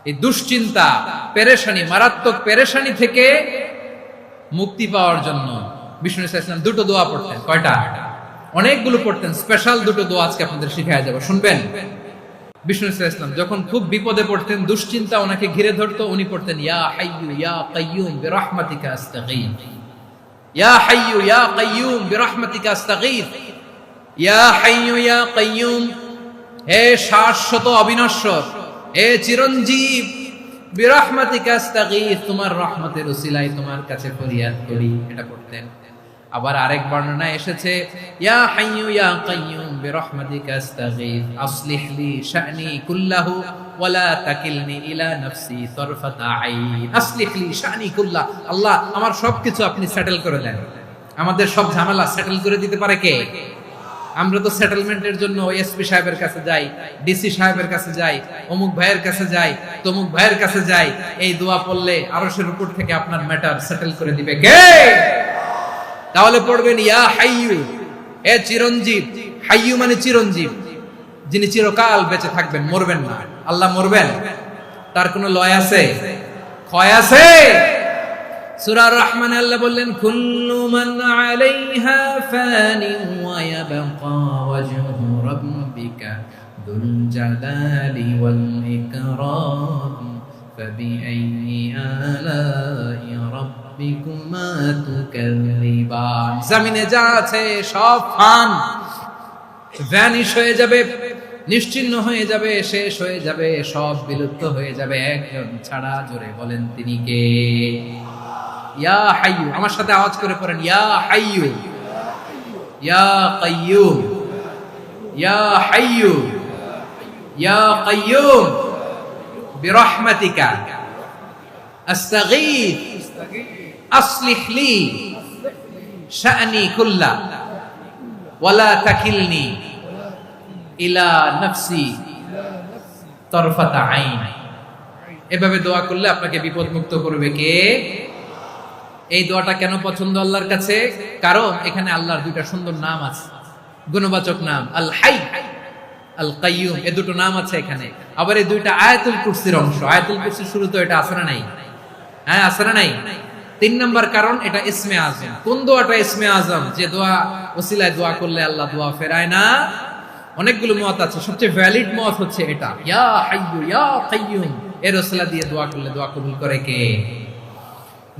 এই দুশ্চিন্তা, পেরেশানি, মারাত্মক পেরেশানি থেকে মুক্তি পাওয়ার জন্য বিষ্ণু সাল্লাল্লাহু আলাইহি ওয়াসাল্লাম দুটো দোয়া পড়তেন। কয়টা? অনেকগুলো পড়তেন। স্পেশাল দুটো দোয়া আজকে আপনাদের শিখায়া যাব, শুনবেন। বিষ্ণু সাল্লাল্লাহু আলাইহি ওয়াসাল্লাম যখন খুব বিপদে পড়তেন, দুশ্চিন্তা ওনাকে ঘিরে ধরতো, উনি পড়তেন ইয়া হাইয়্যু ইয়া কাইয়্যুম বিরহমাতিকা আস্তাগীথ, ইয়া হাইয়্যু ইয়া কাইয়্যুম বিরহমাতিকা আস্তাগীথ, ইয়া হাইয়্যু ইয়া কাইয়্যুম, হে শাশ্বত অবিনশ্বর, হে চিরঞ্জীব, বিরহমাতিকা আস্তাগীথ, তোমার রহমতের উসিলায় তোমার কাছে ফরিয়াদ করি। এটা পড়তেন। আবার আরেক বর্ণনায় এসেছে ইয়া হাইয়্যু ইয়া কাইয়্যুম বিরহমাতিকা আস্তাগীথ আসলিহ লি শা'নি কুল্লাহু ওয়া লা তাকিলনি ইলা নাফসি তারফাতা আইন। আসলিহ লি শা'নি কুল্লাহ, আল্লাহ আমার সবকিছু আপনি সেটেল করে দেন। আমাদের সব ঝামেলা সেটেল করে দিতে পারে কে? আমরা তো সেটেলমেন্টের জন্য এসপি সাহেবের কাছে যাই, ডিসি সাহেবের কাছে যাই, অমুক ভাইয়ের কাছে যাই, তমুক ভাইয়ের কাছে যাই। এই দোয়া পড়লে আরশের উপর থেকে আপনার ম্যাটার সেটেল করে দিবে কে? তাহলে পড়বেন ইয়া হাইয়্যু, হে চিরঞ্জীব। হাইয়্যু মানে চিরঞ্জীব, যিনি চিরকাল বেঁচে থাকবেন, মরবেন না। আল্লাহ মরবেন? তার কোনো লয় আছে? ক্ষয় আছে? সূরা রহমানে আল্লাহ বললেন কুল্লু মান আলাইহা ফানি ওয়া ইয়াবকা ওয়াজহু রাব্বিকা যুল জালালি ওয়াল ইকরাম ফাবিআইয়ি আলাই রাব্বিকুমা তুকাযযিবান। জমিনে যা আছে সব ফান, ভ্যানিশ হয়ে যাবে, নিশ্চিহ্ন হয়ে যাবে, শেষ হয়ে যাবে, সব বিলুপ্ত হয়ে যাবে, একজন ছাড়া। জোরে বলেন তিনি কে? ইয়া হাইয়্যু। আমার সাথে আওয়াজ করে পড়েন ইয়া হাইয়্যু ইয়া কাইয়্যুম ইয়া হাইয়্যু ইয়া কাইয়্যুম বিরহমাতিকা আস্তাগীথ আসলিহ লি শা'নি কুল্লাহ ওয়া লা তাকিলনি ইলা নাফসি তারফাতা আইন। এভাবে দোয়া করলে আপনাকে বিপদ মুক্ত করবে কে? এই দোয়াটা কেন পছন্দ আল্লাহর কাছে? কারণ এখানে আল্লাহর দুইটা সুন্দর নাম আছে, গুণবাচক নাম, আল হাই, আল কাইয়ুম। এই দুটো নাম আছে এখানে। আবার এই দুইটা আয়াতুল কুরসির অংশ। আয়াতুল কুরসির শুরুতে এটা আছে না নাই? হ্যাঁ, আছে না নাই? 3 নম্বর কারণ, এটা ইসমে আজম। কোন দোয়াটা ইসমে আজম? যে দোয়া ওসিলায় দোয়া করলে আল্লাহ দোয়া ফেরায় না। অনেকগুলো মত আছে, সবচেয়ে ভ্যালিড মত হচ্ছে এটা, ইয়া হাইয়্যু ইয়া কাইয়্যুম। এর ওসিলা দিয়ে দোয়া করলে দোয়া কবুল করে কে?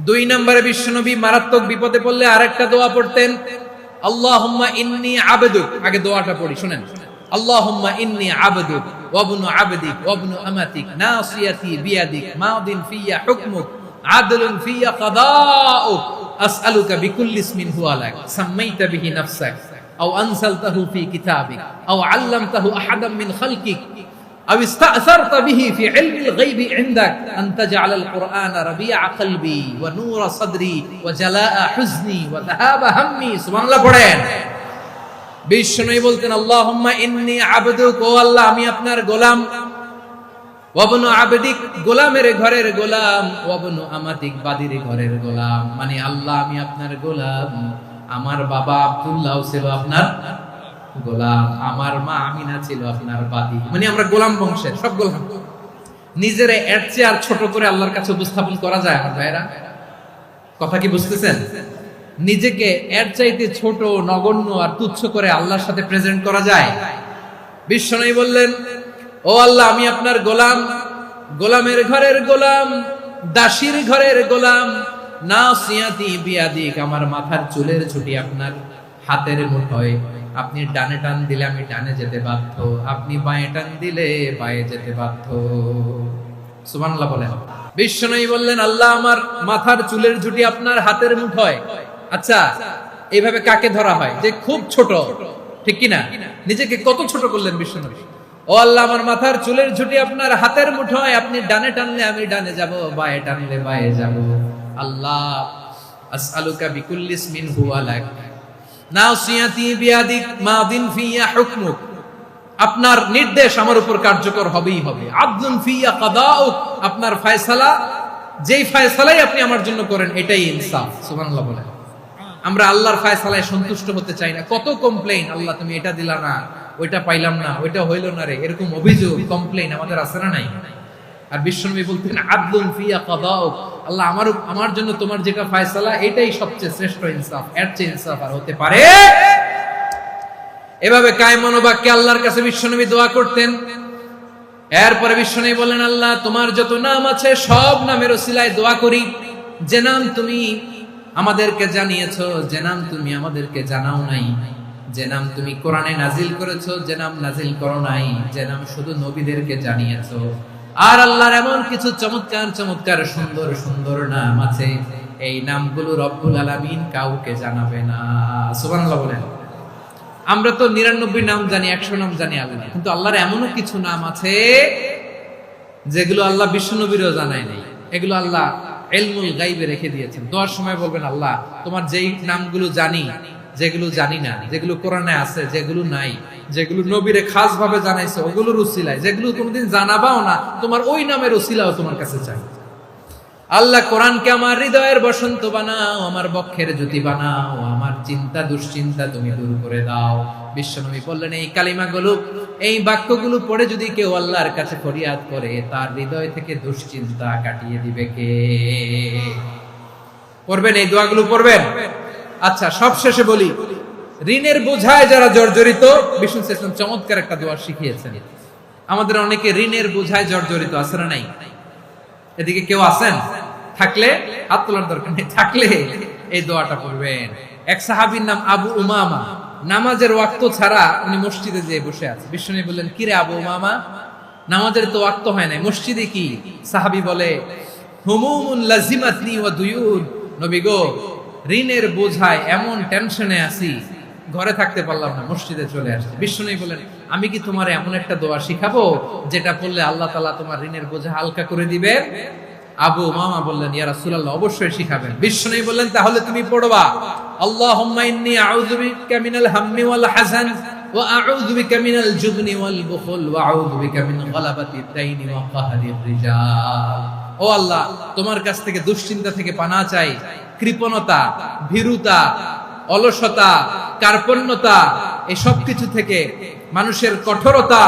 2 নম্বরে বিশ্বনবী মারাত্মক বিপদে পড়লে আরেকটা দোয়া পড়তেন, আল্লাহুম্মা ইন্নী আবদুক। আগে দোয়াটা পড়ি, শুনেন। আল্লাহুম্মা ইন্নী আবদুক ওয়া ইবনু আবদিক ওয়া ইবনু আমাতিক নাসিয়াতি বিয়াদিক মাদিন ফিয়া হুকমুক আদলুন ফিয়া কাদাউক আসআলুকা বিকুল্লি ইসমিন হুয়া লাক সাম্মাইতা বিহি নাফসাক আও আনসালতাহু ফি কিতাবিক আও আল্লামতাহু আহাদাম মিন খালকিক أو استأثرت به في علم الغيب عندك أن تجعل القرآن ربيع قلبي ونور صدري وجلاء حزني وذهاب همي। سبحان الله পড়েন। বিশ্বনবী বলতেন আল্লাহুম্মা ইন্নী আবদুক, ও আল্লাহ আমি আপনার গোলাম, ওয়া ইবনু আবদিক, গোলামের ঘরের গোলাম, ওয়া ইবনু আমাতিক, বাদীর ঘরের গোলাম। মানে আল্লাহ আমি আপনার গোলাম। আমার বাবা আব্দুল্লাহ ছিল আপনার গোলাম, আমার মা আমিনা ছিল আপনার বাদী। মানে আমরা গোলাম বংশের, সব গোলাম। নিজেরে এর চেয়ে আর ছোট করে আল্লাহর কাছে উপস্থাপন করা যায় আমার ভাইরা? কথা কি বুঝতেছেন? নিজেকে এর চাইতে ছোট, নগণ্য আর তুচ্ছ করে আল্লাহর সাথে প্রেজেন্ট করা যায়? বিশ্বনবী বললেন ও আল্লাহ আমি আপনার গোলাম, গোলামের ঘরের গোলাম, দাসীর ঘরের গোলাম। নাসিয়াতি বিয়াদিক, আমার মাথার চুলের ছুটি আপনার হাতের মুঠোয়। আপনি ডানে টান দিলে আমি ডানে যেতে বাধ্য, আপনি বাঁয়ে টান দিলে বাঁয়ে যেতে বাধ্য। সুবহানাল্লাহ বলেন। বিশ্বনবী বললেন আল্লাহ আমার মাথার চুলের ঝুঁটি আপনার হাতের মুঠোয়। আচ্ছা, এইভাবে কাকে ধরা হয়? যে খুব ছোট, ঠিক কিনা? নিজেকে কত ছোট করলেন বিশ্বনবী। ও আল্লাহ আমার মাথার চুলের ঝুঁটি আপনার হাতের মুঠোয়, আপনি ডানে টানলে আমি ডানে যাব, বাঁয়ে টানলে বাঁয়ে যাব। আল্লাহ আসআলুকা বিকুল্লি ইসমিন হুয়া লাক নাসিয়াতি বিয়াদিক মাদিন ফিয়া হুকমুক, আপনার নির্দেশ আমার উপর কার্যকর হবেই হবে। আদলুন ফিয়া কাদাউক, আপনার ফয়সালা, যেই ফয়সালাই আপনি আমার জন্য করেন এটাই ইনসাফ। সুবহানাল্লাহ বলেন। আমরা আল্লাহর ফয়সালায় সন্তুষ্ট হতে চাই না। কত কমপ্লেইন, আল্লাহ তুমি এটা দিলা না, ওইটা পাইলাম না, ওইটা হইল না রে, এরকম অভিযোগ, কমপ্লেইন আমাদের আছে না নাই? আর বিশ্বনবী বলতেন আদলুন ফিয়া কাদাউক, আল্লাহ আমার জন্য তোমার যেটা ফয়সালা এটাই সবচেয়ে শ্রেষ্ঠ ইনসাফ, এর চেয়ে ইনসাফ আর হতে পারে। এভাবে কায়মান বাক্যে আল্লাহর কাছে বিশ্বনবী দোয়া করতেন। এরপরে বিশ্বনবী বলেন, আল্লাহ তোমার যত নাম আছে সব নামের ওসিলায় দোয়া করি, যে নাম তুমি আমাদেরকে জানিয়েছো, যে নাম তুমি আমাদেরকে জানাও নাই, যে নাম তুমি কোরআনে নাজিল করেছো, যে নাম নাজিল করো নাই, যে নাম শুধু নবীদেরকে জানিয়েছো। আর আল্লাহর এমন কিছু চমৎকার চমৎকার সুন্দর সুন্দর নাম আছে, এই নামগুলো রব্বুল আলামিন কাউকে জানাবে না। সুবহানাল্লাহ বলেন। আমরা তো 99 নাম জানি, 100 নাম জানি আল্লাহ, কিন্তু আল্লাহর এমনও কিছু নাম আছে যেগুলো আল্লাহ বিশ্বনবীরও জানায় নাই। এগুলো আল্লাহ ইলমুল গায়বে রেখে দিয়েছেন। দোয়ার সময় বলবেন, আল্লাহ তোমার যেই নামগুলো জানি, যেগুলো জানি না, যেগুলো কোরআনে আছে, যেগুলো নাই, যেগুলো নবীরে খাস ভাবে জানাইছো ওগুলোর উসিলায়, যেগুলো কোনোদিন জানাবাও না তোমার ওই নামের উসিলাও তোমার কাছে চাই। আল্লাহ কোরআনকে আমার হৃদয়ের বসন্ত বানাও, আমার বক্ষের জ্যোতি বানাও, আমার চিন্তা দুশ্চিন্তা তুমি দূর করে দাও। বিশ্বনবী বললেন, এই কালিমাগুলো, এই বাক্যগুলো পড়ে যদি কেউ আল্লাহর কাছে ফরিয়াদ করে, তার হৃদয় থেকে দুশ্চিন্তা কাটিয়ে দিবে কে? পড়বেন, এই দোয়াগুলো পড়বেন। আচ্ছা, সব শেষে বলি, ঋণের বোঝায় যারা জর্জরিত, বিষ্ণু ইসলাম চমৎকার একটা দোয়া শিখিয়েছেন। আমাদের অনেকে ঋণের বোঝায় জর্জরিত, আছে না নাই? এদিকে কেউ আছেন? থাকলে হাত তোলার দরকার নেই, থাকলে এই দোয়াটা পড়বেন। এক সাহাবীর নাম আবু উমামা, নামাজের ওয়াক্ত ছাড়া উনি মসজিদে যেয়ে বসে আছে। বিশ্বনবী বললেন, কি রে আবু উমামা, নামাজের তো ওয়াক্ত হয় না, মসজিদে কি? সাহাবী বলে, হুমুমুন লাজিমাতনি ওয়া দুয়ুন, নবী গো ঋণের বোঝায় এমন টেনশনে আছি, ঘরে থাকতে পারলাম না, মসজিদে চলে আসছি। বিশ্বনবী বলেন, আমি কি তোমার এমন একটা দোয়া শিখাবো যেটা পড়লে আল্লাহ তাআলা তোমার ঋণের বোঝা হালকা করে দিবে? আবু উমামা বললেন, ইয়া রাসূলুল্লাহ, অবশ্যই শিখাবেন। বিশ্বনবী বললেন, তাহলে তুমি পড়বা, আল্লাহুম্মা ইন্নী আউযু বিকা মিনাল হাম্মি ওয়াল হাযান ওয়া আউযু বিকা মিনাল জুবনি ওয়াল বুখল ওয়া আউযু বিকা মিন গালাবাতিদ দাইনি ওয়া কাহরির রিজাল। ও আল্লাহ, তোমার কাছ থেকে দুশ্চিন্তা থেকে পানাহ চাই, কৃপণতা, ভীরুতা, অলসতা, কার্পণ্যতা, এই সব কিছু থেকে, মানুষের কঠোরতা,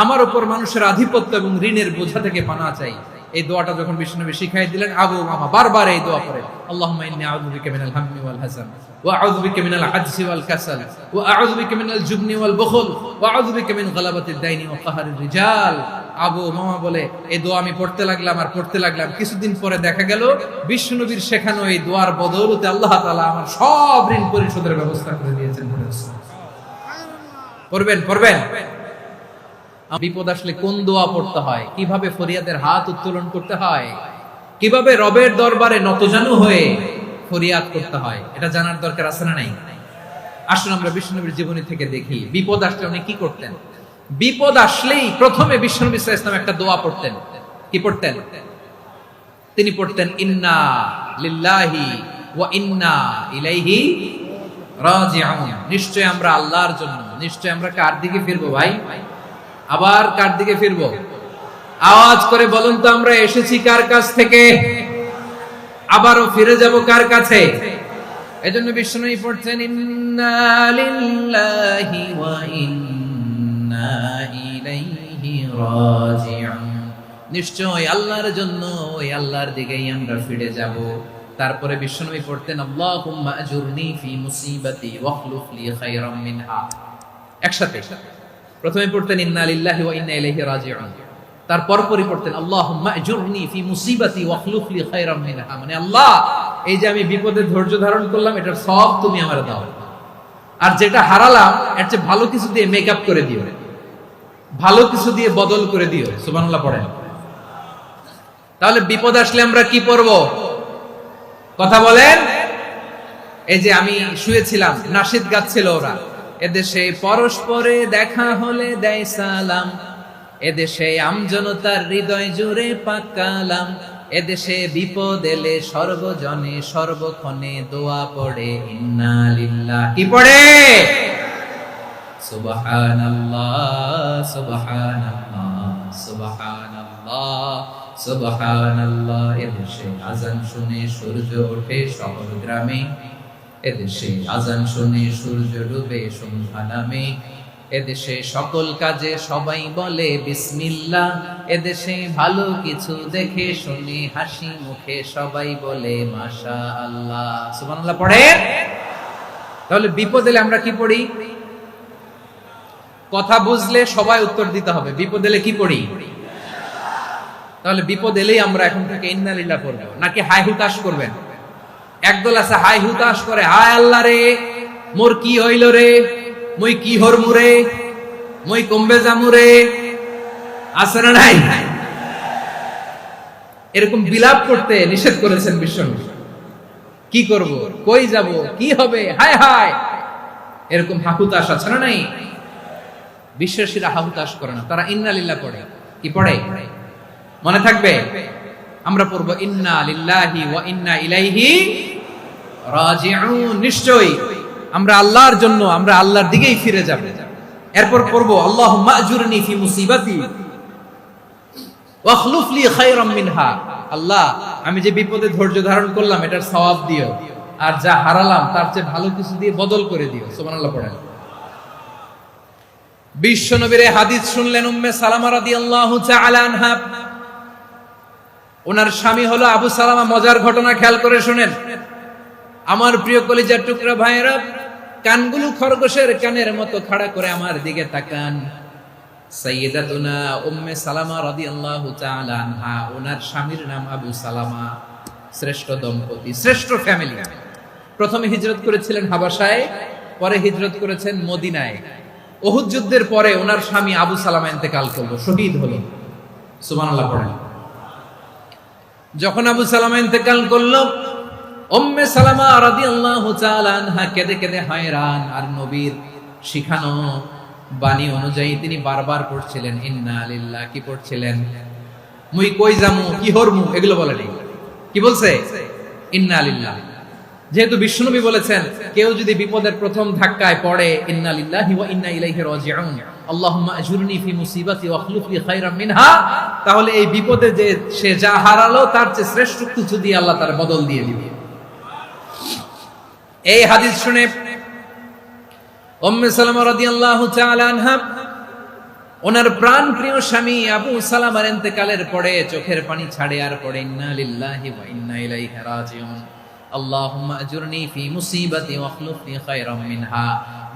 আমার উপর মানুষের আধিপত্য এবং ঋণের বোঝা থেকে পানাহ চাই। এই দোয়াটা যখন বিশ্বনবী শিখাই দিলেন, আবু উমামা বারবার এই দোয়া পড়ে, আল্লাহুম্মা ইন্নী আউযু বিকা মিনাল হাম্মি ওয়াল হাযান ওয়া আউযু বিকা মিনাল আজজি ওয়াল কাসাল ওয়া আউযু বিকা মিনাল জুবনি ওয়াল বুখল ওয়া আউযু বিকা মিন গালাবাতিদ দাইনি ওয়া কাহরির রিজাল। আবু উমামা বলে, এই দোয়া আমি পড়তে লাগলাম আর পড়তে লাগলাম, কিছুদিন পরে দেখা গেল বিশ্বনবীর শেখানো এই দোয়ার বদৌলতে আল্লাহ তাআলা আমার সব ঋণ পরিশোধের ব্যবস্থা করে দিয়েছেন। পড়বেন, পড়বেন। বিপদ আসলে কোন দোয়া পড়তে হয়, কিভাবে ফরিয়াদের হাত উত্তোলন করতে হয়, কিভাবে রবের দরবারে নতজানু হয়ে ফরিয়াদ করতে হয়, এটা জানার দরকার আছে না নাই? আসুন আমরা বিশ্বনবীর জীবনী থেকে দেখি, বিপদ আসলে উনি কি করতেন। বিপদ আসলেই প্রথমে বিশ্বনবী সাল্লাল্লাহু আলাইহি ওয়াসাল্লাম একটা দোয়া পড়তেন। কি পড়তেন? তিনি পড়তেন, ইন্না লিল্লাহি ওয়া ইন্না ইলাইহি রাজিউন। নিশ্চয় আমরা আল্লাহর জন্য, নিশ্চয় আমরা কার দিকে ফিরবো ভাই? আবার কার দিকে ফিরবো? আওয়াজ করে বলুন তো, আমরা এসেছি কার কাছ থেকে, আবারও ফিরে যাব কার কাছে? এজন্য বিশ্বনবী পড়ছেন, ইন্না লিল্লাহি ওয়া ইন্না ইলাইহি রাজিউন। নিশ্চয় আল্লাহর জন্য, ওই আল্লাহর দিকেই আমরা ফিরে যাব। তারপরে বিশ্বনবী পড়তেন, আল্লাহুম্মা আজুরনি ফি মুসিবাতি ওয়াখলুফ লি খায়রাম মিনহা। একসাথে প্রথমে পড়তেন ইন্না লিল্লাহি ওয়া ইন্না ইলাইহি রাজিউন, তারপর পরে পড়তেন আল্লাহুম্মা আজুরনি ফি মুসিবাতি ওয়াখলুফ লি খায়রাম মিনহা। মানে আল্লাহ, এই যে আমি বিপদে ধৈর্য ধারণ করলাম, এটার সব তুমি আমারে দাও, আর যেটা হারালাম এর চেয়ে ভালো কিছু দিয়ে মেকআপ করে দিও, ভালো কিছু দিয়ে বদল করে দিও। সুবহানাল্লাহ পড়েন। তাহলে বিপদ আসলে আমরা কি পড়ব? কথা বলেন। এই যে আমি শুয়েছিলাম, নাশিদ গাচ্ছিল ওরা, এদেশে পরস্পরে দেখা হলে দেয় সালাম, এদেশে আমজনতার হৃদয় জুড়ে পাক কালাম, এদেশে বিপদ এলে সর্বজনে সর্বক্ষণে দোয়া পড়ে ইন্না লিল্লাহ। কি পড়ে? সুবহানাল্লাহ সুবহানাল্লাহ সুবহানাল্লাহ সুবহানাল্লাহ। এদেশে আজান শুনে সূর্য ওঠে শহর গ্রামে, এদেশে আজান শুনে সূর্য ডুবে সন্ধ্যা নামে, এদেশে সকল কাজে সবাই বলে বিসমিল্লাহ, এদেশে ভালো কিছু দেখে শুনে হাসি মুখে সবাই বলে মাশাআল্লাহ। সুবহানাল্লাহ পড়ে। তাহলে বিপদ এলে আমরা কি পড়ি? কথা বুঝলে সবাই উত্তর দিতে হবে। বিপদ এলে কি পড়ি? তাহলে বিপদ এলেই আমরা এখন থেকে ইন্না লিল্লাহ পড়ব, নাকি হাই হুতাশ করবেন? একদল আছে হাই হুতাশ করে, হায় আল্লাহ রে মোর কি হইল রে, মই কি হরমু রে, মই কমবে জামু রে, আছে না নাই? এরকম বিলাপ করতে নিষেধ করেছেন বিশ্বনবী। কি করব, কই যাব, কি হবে, হায় হায়, এরকম হাহুতাশ আছে না নাই? বিশ্বাসীরা হাহুতাশ করে না, তারা ইন্না লিল্লাহ পড়ে। কি পড়ে মনে থাকবে? আমরা পড়ব ইন্না লিল্লাহি ওয়া ইন্না ইলাইহি রাজিউন। নিশ্চয়ই আমরা আল্লাহর জন্য, আমরা আল্লাহর দিকেই ফিরে যাব। এরপর পড়ব আল্লাহুম্মা আজুরনি ফি মুসিবাতি ওয়া আখলুফ লি খায়রাম মিনহা। আল্লাহ, আমি যে বিপদে ধৈর্য ধারণ করলাম এটার সওয়াব দিও, আর যা হারালাম তার চেয়ে ভালো কিছু দিয়ে বদল করে দিও। সুবহানাল্লাহ পড়েন। বিশ্বনবীর হাদিস শুনলেন উম্মে সালামা রাদিয়াল্লাহু তাআলা আনহা। ওনার স্বামী হলো আবু সালামা। মজার ঘটনা খেয়াল করে শুনেন আমার প্রিয় কলিজার টুকরা ভাইয়েরা। কানগুলো খরগোশের কানের মতো খাড়া করে আমার দিকে তাকান। সাইয়্যিদাতুনা উম্মে সালামা রাদিয়াল্লাহু তাআলা আনহা, ওনার স্বামীর নাম আবু সালামা। শ্রেষ্ঠ দম্পতি, শ্রেষ্ঠ ফ্যামিলি। প্রথমে হিজরত করেছিলেন হাবাসায়, পরে হিজরত করেছেন মদিনায়। উহুদ যুদ্ধের পরে ওনার স্বামী আবু সালামা ইন্তেকাল করলো, শহীদ হলো। সুবহানাল্লাহ পড়েন। যখন আবু সালামা ইন্তেকাল করলো, উম্মে সালামা রাদিয়াল্লাহু তাআলা আনহা কেঁদে কেঁদে হয়রান। আর নবীর শিখানো বাণী অনুযায়ী তিনি বারবার পড়ছিলেন ইন্না লিল্লাহ। কি পড়ছিলেন? মুই কই যামু, কি হরমু, এগুলো বলেনি। কি বলছে? ইন্না লিল্লাহ। যেহেতু বিশ্বনবী বলেছেন কেউ যদি বিপদের প্রথম ধাক্কায় পড়ে ইন্না লিল্লাহি ওয়া ইন্না ইলাইহি রাজিউন, আল্লাহুম্মা আজুরনি ফি মুসিবাতি ওয়া আখলুফ লি খায়রাম মিনহা, তাহলে এই বিপদে যে সে যা হারালো তার চেয়ে শ্রেষ্ঠ কিছু দিয়ে আল্লাহ তার বদল দিয়ে দিবে। এই হাদিস শুনে উম্মে সালামা রাদিয়াল্লাহু তাআলা আনহা ওনার প্রাণ প্রিয় স্বামী আবু সালামার ইন্তেকালের পরে চোখের পানি ছাড়ে আর পড়ে ইন্না লিল্লাহি ওয়া ইন্না ইলাইহি রাজিউন, আল্লাহুম্মা আজুরনি ফি মুসিবাতি ওয়া আখলুফ লি খায়রাম মিনহা।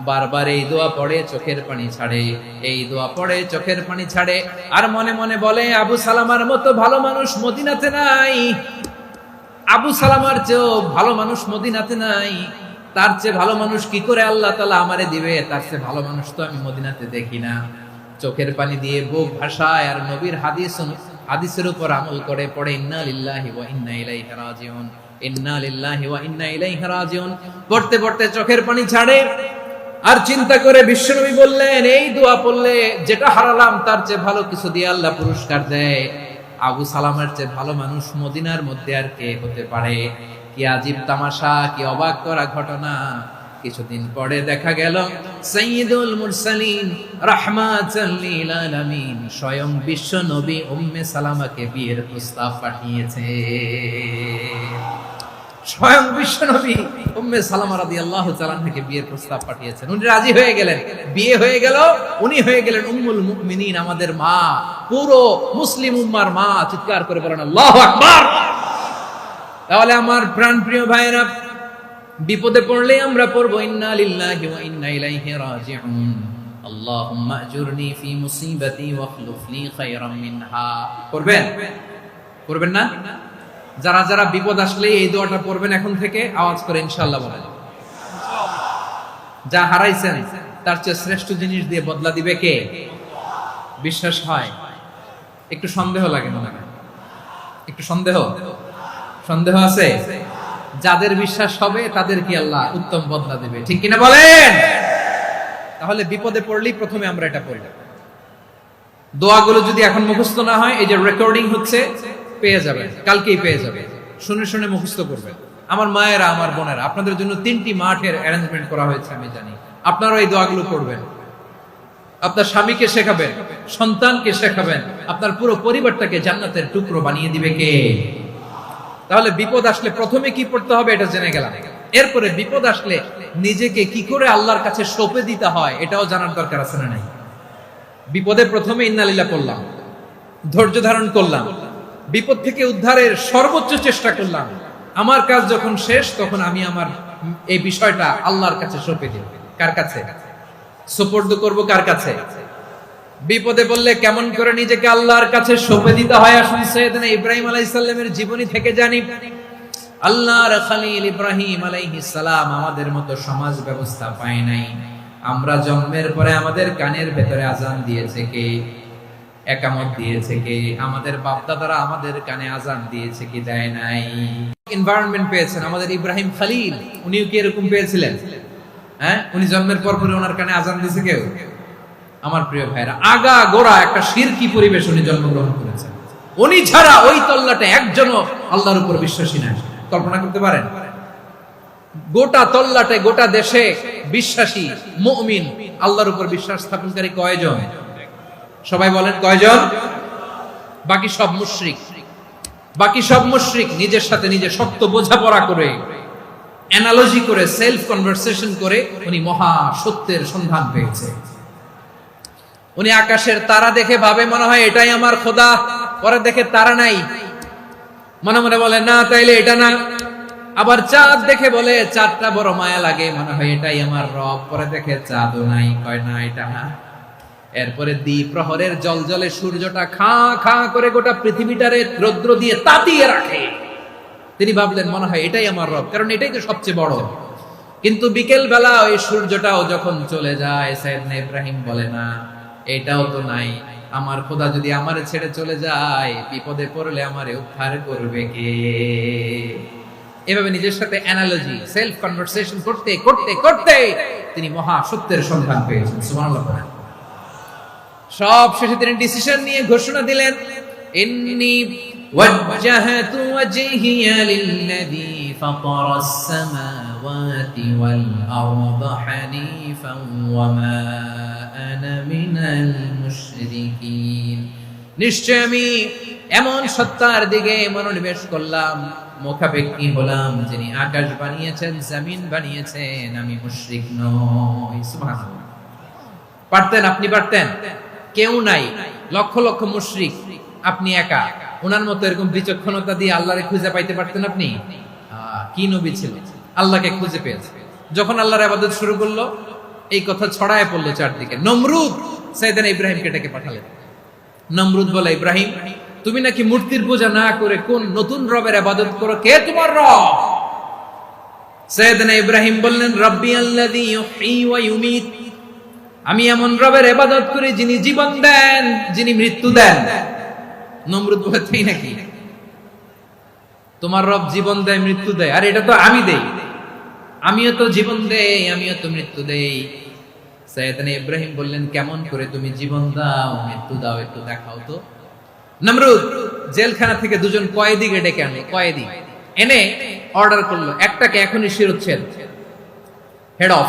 বারবার এই দোয়া পড়ে চোখের পানি ছাড়ে, এই দোয়া পড়ে চোখের পানি ছাড়ে, আর মনে মনে বলে আবু সালামার মতো ভালো মানুষ মদিনাতে নাই, আবু সালামার চেয়েও ভালো মানুষ মদিনাতে নাই, তার চেয়ে ভালো মানুষ কি করে আল্লাহ তাআলা আমারে দিবে, তার চেয়ে ভালো মানুষ তো আমি মদিনাতে দেখি না। চোখের পানি দিয়ে বুক ভাসায় আর নবীর হাদিসের উপর আমল করে পড়ে ইন্না লিল্লাহি ওয়া ইন্না ইলাইহি রাজিউন, ইন্না লিল্লাহি ওয়া ইন্না ইলাইহি রাজিউন। পড়তে পড়তে চোখের পানি ছাড়ে আর চিন্তা করে বিশ্বনবী বললেন এই দোয়া পড়লে যেটা হারালাম তার চেয়ে ভালো কিছু দিয়ে আল্লাহ পুরস্কার দেয়। আবু সালামার চেয়ে ভালো মানুষ মদিনার মধ্যে আর কে হতে পারে? কি আজীব তামাশা, কি অবাক করা ঘটনা। কিছুদিন পরে দেখা গেল সাইয়্যিদুল মুরসালিন রাহমাতাল লিল আলামিন স্বয়ং বিশ্ব নবী উম্মে সালামাকে বিয়ের প্রস্তাব পাঠিয়েছে। স্বয়ং বিশ্ব নবী উম্মে সালামা রাদিয়াল্লাহু তাআলা থেকে বিয়ের প্রস্তাব পাঠিয়েছেন। উনি রাজি হয়ে গেলেন, বিয়ে হয়ে গেল, উনি হয়ে গেলেন উম্মুল মুমিনিন, আমাদের মা, পুরো মুসলিম উম্মার মা। চিৎকার করে বলেন আল্লাহু আকবার। তাহলে আমার প্রাণপ্রিয় ভাইরা, বিপদে পড়লে আমরা পড়বো ইন্না লিল্লাহি ওয়া ইন্না ইলাইহি রাজিউন, আল্লাহুম্মা আজুরনি ফি মুসিবাতি ওয়া আখলুফ লি খায়রাম মিনহা। পড়বেন? পড়বেন না? যারা যারা বিপদ আসলে এই দোয়াটা পড়বেন এখন থেকে আওয়াজ করে ইনশাআল্লাহ বলেন। যা হারাইছেন তার চেয়ে শ্রেষ্ঠ জিনিস দিয়ে বদলা দিবে কে? বিশ্বাস হয়? একটু সন্দেহ লাগে মনে হয়, একটু সন্দেহ আছে? যাদের বিশ্বাস হবে তাদের কি আল্লাহ উত্তম বদলা দিবে, ঠিক কিনা বলেন? তাহলে বিপদে পড়লেই প্রথমে আমরা এটা পড়ি। দোয়াগুলো যদি এখন মুখস্থ না হয়, এই যে রেকর্ডিং হচ্ছে, পেয়ে যাবেন, কালকেই পেয়ে যাবেন। শুনে শুনে মুখস্থ করবেন। আমার মায়েরা, আমার বোনেরা, আপনাদের জন্য 3টি মাঠের অ্যারেঞ্জমেন্ট করা হয়েছে, আমি জানি। আপনারা এই দোয়াগুলো পড়বেন, আপনার স্বামীকে শেখাবেন, সন্তানকে শেখাবেন, আপনার পুরো পরিবারটাকে জান্নাতের টুকরো বানিয়ে দিবে কে? তাহলে বিপদ আসলে প্রথমে কি পড়তে হবে এটা জেনে গেলাম। এরপরে বিপদ আসলে নিজেকে কি করে আল্লাহর কাছে সঁপে দিতে হয় এটাও জানার দরকার আছে না নাই? বিপদে প্রথমে ইন্নালিল্লাহ করলাম, ধৈর্য ধারণ করলাম, বিপদ থেকে উদ্ধারের সর্বোচ্চ চেষ্টা করলাম। আমার কাজ যখন শেষ তখন আমি আমার এই বিষয়টা আল্লাহর কাছে সঁপে দিব। কার কাছে সুপর্দ করব? কার কাছে? বিপদে বললে কেমন করে নিজেকে আল্লাহর কাছে সঁপে দিতে হয় আসুন সাইয়েদনা ইব্রাহিম আলাইহিস সালামের জীবনী থেকে জানি। আল্লাহর খলিল ইব্রাহিম আলাইহিস সালাম আমাদের মতো সমাজ ব্যবস্থা পায় নাই। আমরা জন্মের পরে আমাদের কানের ভেতরে আজান দিয়েছে কে? একামত দিয়েছে কে? আমাদের বাপ দাদারা আমাদের কানে আজান দিয়েছে কি? দেয় নাই। এনভায়রনমেন্ট পেয়েছেন আমাদের ইব্রাহিম খলিল, উনিও কি এরকম পেয়েছিলেন? হ্যাঁ, উনি জন্মের পর পরে ওনার কানে আজান দিয়েছে কেউ? আমার প্রিয় ভাইরা, আগা গোড়া একটা শিরকি পরিবেশ উনি জন্মগ্রহণ করেছেন। উনি ছাড়া ওই তল্লাটে একজনও আল্লাহর উপর বিশ্বাসী নাই। কল্পনা করতে পারেন? গোটা তল্লাটে গোটা দেশে বিশ্বাসী মুমিন আল্লাহর উপর বিশ্বাস স্থাপনকারী কয়জন? সবাই বলেন কয়জন? বাকি সব মুশরিক। বাকি সব মুশরিক নিজের সাথে নিজে শক্ত বোঝাপড়া করে, অ্যানালজি করে, সেলফ কনভারসেশন করে উনি মহা সত্যের সন্ধান পেয়েছে। উনি আকাশের তারা দেখে ভাবে মনে হয় এটাই আমার খোদা, পরে দেখে তারা নাই, মনে মনে বলে না তাইলে এটা না। আবার চাঁদ দেখে বলে চাঁদটা বড় মায়া লাগে, মনে হয় এটাই আমার রব, পরে দেখে চাঁদও নাই, কয় না এটা না। এরপরে দ্বীপ প্রহরের জলজলে সূর্যটা খা খা করে গোটা পৃথিবীটারে রৌদ্র দিয়ে তাতিয়ে রাখে। তিনি ভাবলেন মনে হয় এটাই আমার রব, কারণ এটাই তো সবচেয়ে বড়। কিন্তু বিকেল বেলা ওই সূর্যটাও যখন চলে যায়, সাইয়েদনা ইব্রাহিম বলে না এটাও তো নাই, আমার খোদা যদি আমারে ছেড়ে চলে যায়, বিপদে পড়লে আমারে উদ্ধার করবে কে? এভাবে নিজের সাথে অ্যানালজি, সেলফ কনভারসেশন করতে করতে করতে তিনি মহা সত্যের সন্ধান পেয়েছেন। সুবহানাল্লাহ। সব শেষে তিনি ডিসিশন নিয়ে ঘোষণা দিলেন, ইন্নী ওয়াজ্জাহতু ওয়াজহিয়া লিল্লাযী ফাতারাস সামাওয়াতি ওয়াল আরদা হানিফান ওয়া মা আনা মিনাল মুশরিকিন। নিশ্চয় আমি এমন সত্তার দিকে মনোনিবেশ করলাম, মুখাপেক্ষী হলাম, যিনি আকাশ বানিয়েছেন, জমিন বানিয়েছেন, আমি মুশরিক নই। সুবহানাল্লাহ। পারতেন? আপনি পারতেন? কেউ নাই, লক্ষ লক্ষ মুশরিক, আপনি একা। ওনার মতো এরকম বিচক্ষণতা দিয়ে আল্লাহরে খুঁজে পাইতে পারতেন আপনি? কি নবী ছিল, আল্লাহকে খুঁজে পেয়েছে। যখন আল্লাহর ইবাদত শুরু করলো, এই কথা ছড়ায় পড়লো চারদিকে। নমরুদ সাইয়েদনা ইব্রাহিমকে ডেকে পাঠালেন। নমরুদ বলে, ইব্রাহিম তুমি নাকি মূর্তির পূজা না করে কোন নতুন রবের ইবাদত করো, কে তোমার রব? সাইয়েদনা ইব্রাহিম বললেন, রব্বি আল্লাযী ইউহয়ী ওয়া ইউমীত, আমি এমন রবের ইবাদত করি যিনি জীবন দেন, যিনি মৃত্যু দেন। নমরুদ বলে, তাই নাকি? তোমার রব জীবন দেয়, মৃত্যু দেয়, আর এটা তো আমি দেই। আমিও তো জীবন দেই, আমিও তো মৃত্যু দেই। সাইয়েদনা ইব্রাহিম বললেন, কেমন করে তুমি জীবন দাও, মৃত্যু দাও, একটু দেখাও তো। নমরুদ জেলখানা থেকে দুজন কয়েদিকে ডেকে আনলো। কয়েদি এনে অর্ডার করলো, একটাকে এখনই শিরোচ্ছেদ, হেড অফ,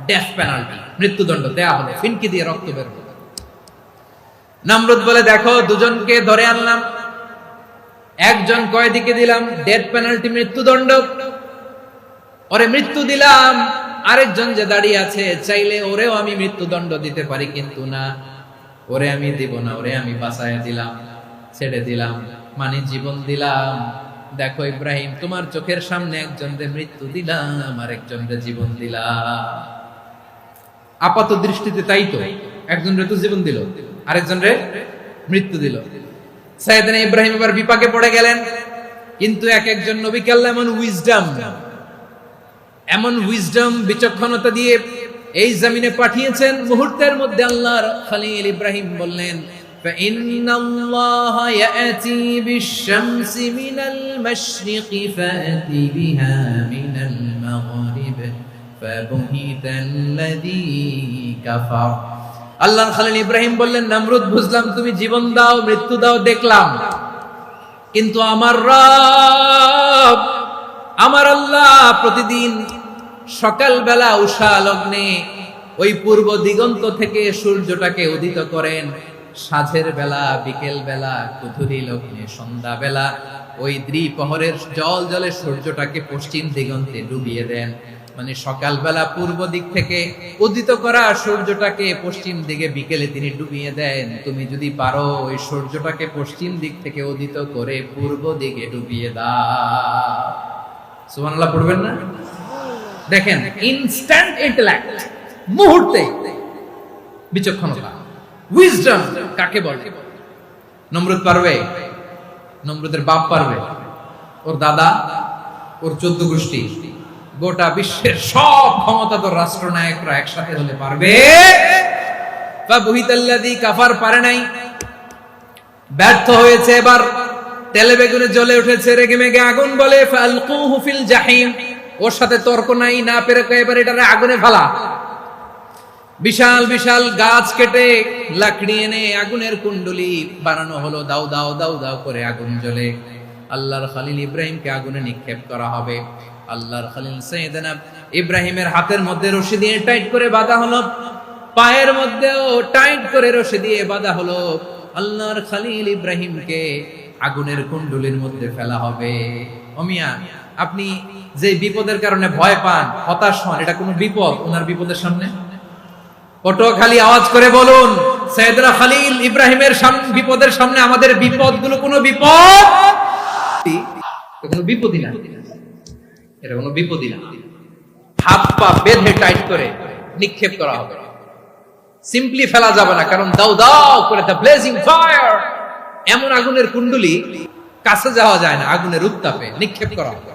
ডেথ পেনাল্টি, মৃত্যুদণ্ড দেয়া হলো, ফিনকি দিয়ে রক্ত বের হলো। নমরুদ বলে, দেখো দুজনকে ধরে আনলাম, একজন কয়েদিকে দিলাম ডেথ পেনাল্টি, মৃত্যুদণ্ড, ওরে মৃত্যু দিলাম। আরেকজন যে দাঁড়িয়ে আছে, চাইলে ওরেও আমি মৃত্যুদণ্ড দিতে পারি, কিন্তু না, ওরে আমি দিব না, ওরে আমি বাঁচায়া দিলাম, ছেড়ে দিলাম, মানে জীবন দিলাম। দেখো ইব্রাহিম, তোমার চোখের সামনে একজনরে মৃত্যু দিলাম, আর একজনরে জীবন দিলাম। আপাত দৃষ্টিতে তাই তো, একজনরে তো জীবন দিল, আরেকজনরে মৃত্যু দিল। সাইয়েদনা ইব্রাহিম এবার বিপাকে পড়ে গেলেন। কিন্তু এক একজন নবীকে আল্লাহ এমন উইজডম বিচক্ষণতা দিয়ে এই জমিনে পাঠিয়েছেন, মুহূর্তের মধ্যে আল্লাহর খলিল ইব্রাহিম বললেন, فإن الله يأتي بالشمس من المشرق فأتي بها من المغرب فبهت الذي كفر। আল্লাহর খলিল ইব্রাহিম বললেন, নমরুদ বুঝলাম তুমি জীবন দাও, মৃত্যু দাও, দেখলাম, কিন্তু আমার রব, আমার আল্লাহ প্রতিদিন সকালবেলা উষা লগ্নে ওই পূর্ব দিগন্ত থেকে সূর্যটাকে উদিত করেন, সাঁঝের বেলা, বিকেল বেলা, কুথুরি লগ্নে, সন্ধ্যা বেলা ওই দ্বিপ্রহরের জল জলে সূর্যটাকে পশ্চিম দিগন্তে ডুবিয়ে দেন। মানে সকালবেলা পূর্ব দিক থেকে উদিত করা সূর্যটাকে পশ্চিম দিকে বিকেলে তিনি ডুবিয়ে দেন। তুমি যদি পারো ওই সূর্যটাকে পশ্চিম দিক থেকে উদিত করে পূর্ব দিকে ডুবিয়ে দাও। সুবহানাল্লাহ পড়বেন না? দেখেন, ইনস্ট্যান্ট ইন্টেলেক্ট, মুহূর্তে বিচক্ষণতা, উইজডম কাকে বলে? নমরুদ পারবে? নমরুদের বাপ পারবে? ওর দাদা, ওর 14 গোষ্ঠী, গোটা বিশ্বের সব ক্ষমতাধর রাষ্ট্রনায়করা একসাথে হলে পারবে? ফাবুহিতাল্লাযী কাফার পারে নাই, ব্যর্থ হয়েছে। এবার তেলে বেগুনে জ্বলে উঠেছে, রেগে মেগে আগুন বলে ফালকুহু ফিল জাহিম। ওর সাথে তর্ক নাই, না পেরে এবার এটারে আগুনে ফেলা। বিশাল বিশাল গাছ কেটে লাকড়ি এনে আগুনের কুণ্ডলি বানানো হলো, দাও দাও দাও দাও করে আগুন জ্বলে। আল্লাহর খলিল ইব্রাহিমকে আগুনে নিক্ষেপ করা হবে। আল্লাহর খলিল সাইয়েদনা ইব্রাহিমের হাতের মধ্যে রশি দিয়ে টাইট করে বাঁধা হলো, পায়ের মধ্যেও টাইট করে রশি দিয়ে বাঁধা হলো। আল্লাহর খলিল ইব্রাহিমকে আগুনের কুণ্ডলির মধ্যে ফেলা হবে। ওমিয়া, আপনি যে বিপদের কারণে ভয় পান, হতাশ হন, এটা কোনো বিপদ ওনার বিপদের সামনে? পটুয়াখালী আওয়াজ করে বলুন, সাইয়েদনা খলিল ইব্রাহিমের বিপদের সামনে আমাদের বিপদগুলো কোনো বিপদ? কোনো বিপদই না, এটা কোনো বিপদই না। হাত পা বেঁধে টাইট করে নিক্ষেপ করা হবে, সিম্পলি ফেলা যাবে না, কারণ দাও দাও করে দ্য ব্লেজিং ফায়ার, এমন আগুনের কুণ্ডলি, কাছে যাওয়া যায় না, আগুনের উত্তাপে নিক্ষেপ করা হবে।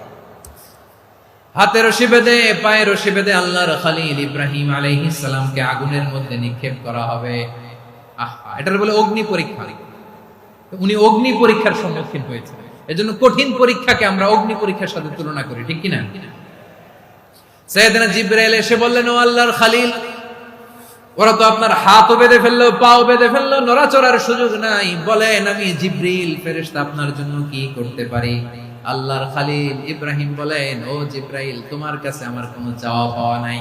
হাতে রশি বেঁধে, পায়ে রশি বেঁধে আল্লাহর খলিল ইব্রাহিম আলাইহিস সালামকে আগুনের মধ্যে নিক্ষেপ করা হবে। আহা, এটার বলে অগ্নি পরীক্ষা। উনি অগ্নি পরীক্ষার সম্মুখীন হয়েছে। এজন্য কঠিন পরীক্ষাকে আমরা অগ্নি পরীক্ষার সাথে তুলনা করি, ঠিক কিনা? সাইয়েদনা জিবরাইল এসে বললেন, ও আল্লাহর খলিল, ওরা তো আপনার হাতও বেঁধে ফেললো, পাও বেঁধে ফেললো, নড়াচড়ার সুযোগ নাই, বলেন আমি জিবরিল ফেরেশতা আপনার জন্য কি করতে পারি? আল্লাহর খলিল ইব্রাহিম বলেন, ও জিবরাইল, তোমার কাছে আমার কোনো চাওয়া পাওয়া নাই।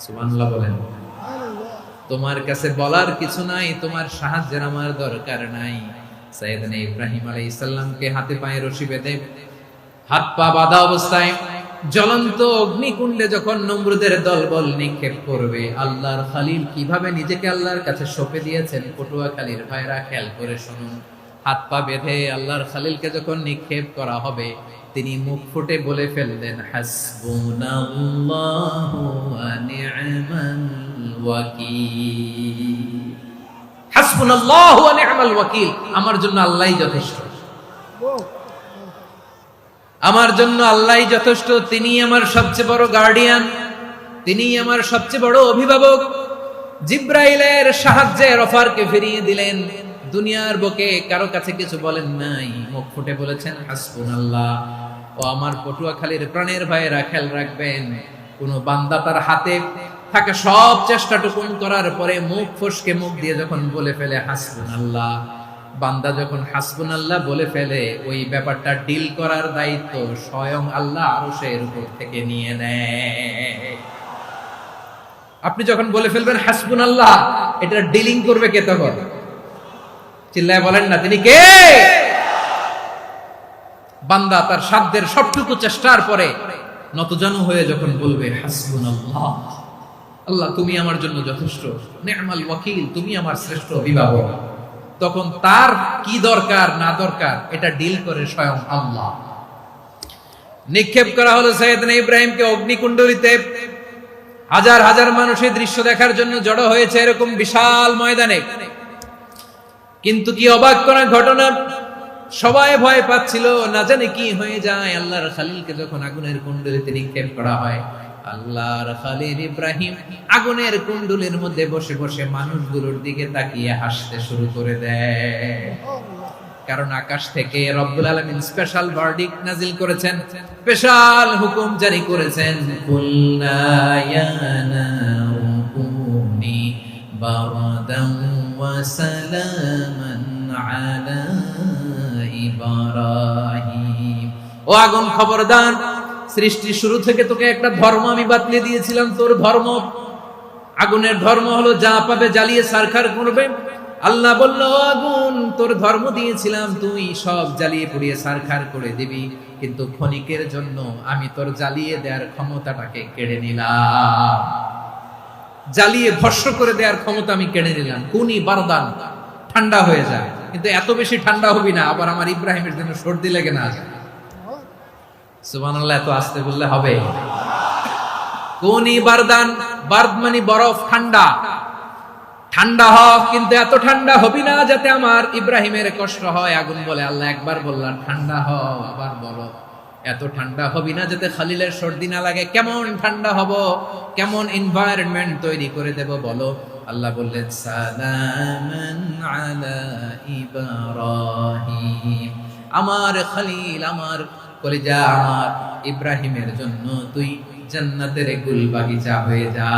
সুবহানাল্লাহ বলেন। তোমার কাছে বলার কিছু নাই, তোমার সাহায্যের আমার দরকার নাই। সাইয়েদনা ইব্রাহিম আলাইহিস সালামকে হাতে পায়ে রশি বেঁধে, হাত পা বাঁধা অবস্থায় জ্বলন্ত অগ্নিকুণ্ডে যখন নমরুদের দলবল নিক্ষেপ করবে, আল্লাহর খলিল কিভাবে নিজেকে আল্লাহর কাছে সঁপে দিয়েছেন, পটুয়াখালীর ভাইরা খেয়াল করে শুনুন। হাত পা বেঁধে আল্লাহর খলিলকে যখন নিক্ষেপ করা হবে, তিনি মুখ ফুটে বলে ফেললেন, হাসবুনাল্লাহু ওয়া নি'মাল ওয়াকিল। হাসবুনাল্লাহু ওয়া নি'মাল ওয়াকিল, আমার জন্য আল্লাহই যথেষ্ট, আমার জন্য আল্লাহই যথেষ্ট। তিনি আমার সবচেয়ে বড় গার্ডিয়ান, তিনি আমার সবচেয়ে বড় অভিভাবক। জিবরাইলের সাহায্যের অফারকে ফিরিয়ে দিলেন, দুনিয়ার বুকে কারো কাছে কিছু বলেন নাই, মুখ ফুটে বলেছেন হাসবুনাল্লাহ। ও আমার পটুয়াখালীর প্রাণের ভাইয়েরা, খেয়াল রাখবেন, কোন বান্দা তার হাতে থাকা সব চেষ্টাটুকুন করার পরে মুখ ফসকে মুখ দিয়ে যখন বলে ফেলে হাসবুনাল্লাহ, বান্দা যখন হাসবুনাল্লাহ বলে ফেলে, ওই ব্যাপারটা ডিল করার দায়িত্ব স্বয়ং আল্লাহ আরশের উপর থেকে নিয়ে নেয়। আপনি যখন বলে ফেলবেন হাসবুনাল্লাহ, এটা ডিলিং করবে কে তখন? চিল্লায় বলেন না, তিনি কে? বান্দা তার সাধ্যের সবটুকু চেষ্টার পরে নতজানু হয়ে যখন বলবে হাসবুনাল্লাহ, আল্লাহ তুমি আমার জন্য যথেষ্ট, নি'মাল ওয়াকিল, তুমি আমার শ্রেষ্ঠ অভিভাবক, তখন তার কি দরকার না দরকার এটা ডিল করে স্বয়ং আল্লাহ। নিক্ষেপ করা হলো সাইয়েদনা ইব্রাহিমকে অগ্নিকুণ্ডলিতে। হাজার হাজার মানুষ এই দৃশ্য দেখার জন্য জড়ো হয়েছে এরকম বিশাল ময়দানে। কিন্তু কি অবাক করা ঘটনা, সবাই ভয় পাচ্ছিল, না জানে কি হয়ে যায়। আল্লাহর খলিলকে যখন আগুনের কুণ্ডলিতে নিক্ষেপ করা হয়, আল্লাহর খলিল ইব্রাহিম আগুনের কুণ্ডুলির মধ্যে বসে বসে মানুষগুলোর দিকে তাকিয়ে হাসতে শুরু করে দেয়। কারণ আকাশ থেকে রব্বুল আলামিন স্পেশাল ভার্ডিক্ট নাজিল করেছেন, স্পেশাল হুকুম জারি করেছেন, কুলনা ইয়া নারু কুনি বারাদান ওয়া সালামান আলা ইব্রাহিম। ও আগুন, খবরদার, সৃষ্টির শুরু থেকে তোকে একটা ধর্ম আমি বাতলে দিয়েছিলাম। তোর ধর্ম, আগুনের ধর্ম হলো যা পাবে জ্বালিয়ে সারখার করবে। আল্লাহ বলল, আগুন তোর ধর্ম দিয়েছিলাম, তুই সব জ্বালিয়ে পুড়িয়ে ছারখার করে দিবি, কিন্তু ক্ষণিকের জন্য আমি তোর জ্বালিয়ে দেওয়ার ক্ষমতাটাকে কেড়ে নিলাম, জ্বালিয়ে ভস্ম করে দেওয়ার ক্ষমতা আমি কেড়ে নিলাম। কুনি বারদান, ঠান্ডা হয়ে যায়, কিন্তু এত বেশি ঠান্ডা হবি না আবার আমার ইব্রাহিমের জন্য সর্দি লেগে না যায়। সুবহানাল্লাহ, এত আস্তে বললে হবে? কুনি বারদান, বারদ মানে বরফ, ঠান্ডা, ঠান্ডা হ, কিন্তু এত ঠান্ডা হবি না যাতে আমার ইব্রাহিমের কষ্ট হয়। আগুন বলে, আল্লাহ একবার বললাম ঠান্ডা হ, আবার বলো এত ঠান্ডা হবি না যাতে খালিলের সর্দি না লাগে। কেমন ঠান্ডা হব, কেমন এনভায়রনমেন্ট তৈরি করে দেব বলো। আল্লাহ বললেন, সালামান আলা ইব্রাহিম, আমার খলিল, আমার কলিজা, আমার ইব্রাহিমের জন্য তুই জান্নাতের গুল বাগিচা হয়ে যা।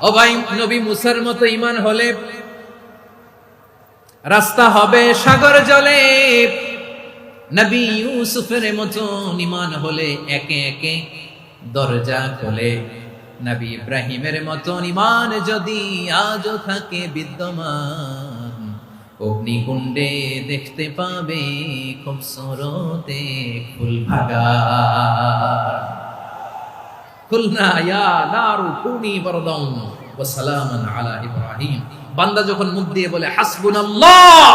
ও ভাই, নবী মুসার মতো ঈমান হলে রাস্তা হবে সাগর জলে, নবী ইউসুফের মতো ঈমান হলে একে একে দরজা খোলে, নবী ইব্রাহিমের মতো ঈমান যদি আজও থাকে বিদ্যমান, অগ্নিকুণ্ডে দেখতে পাবে খুবসুরতে ফুলবাগান। কুলনা ইয়া নারু কুনি বারদান ওয়া সালামান আলা ইব্রাহিম। বান্দা যখন মুখ দিয়ে বলে হাসবুনাল্লাহ,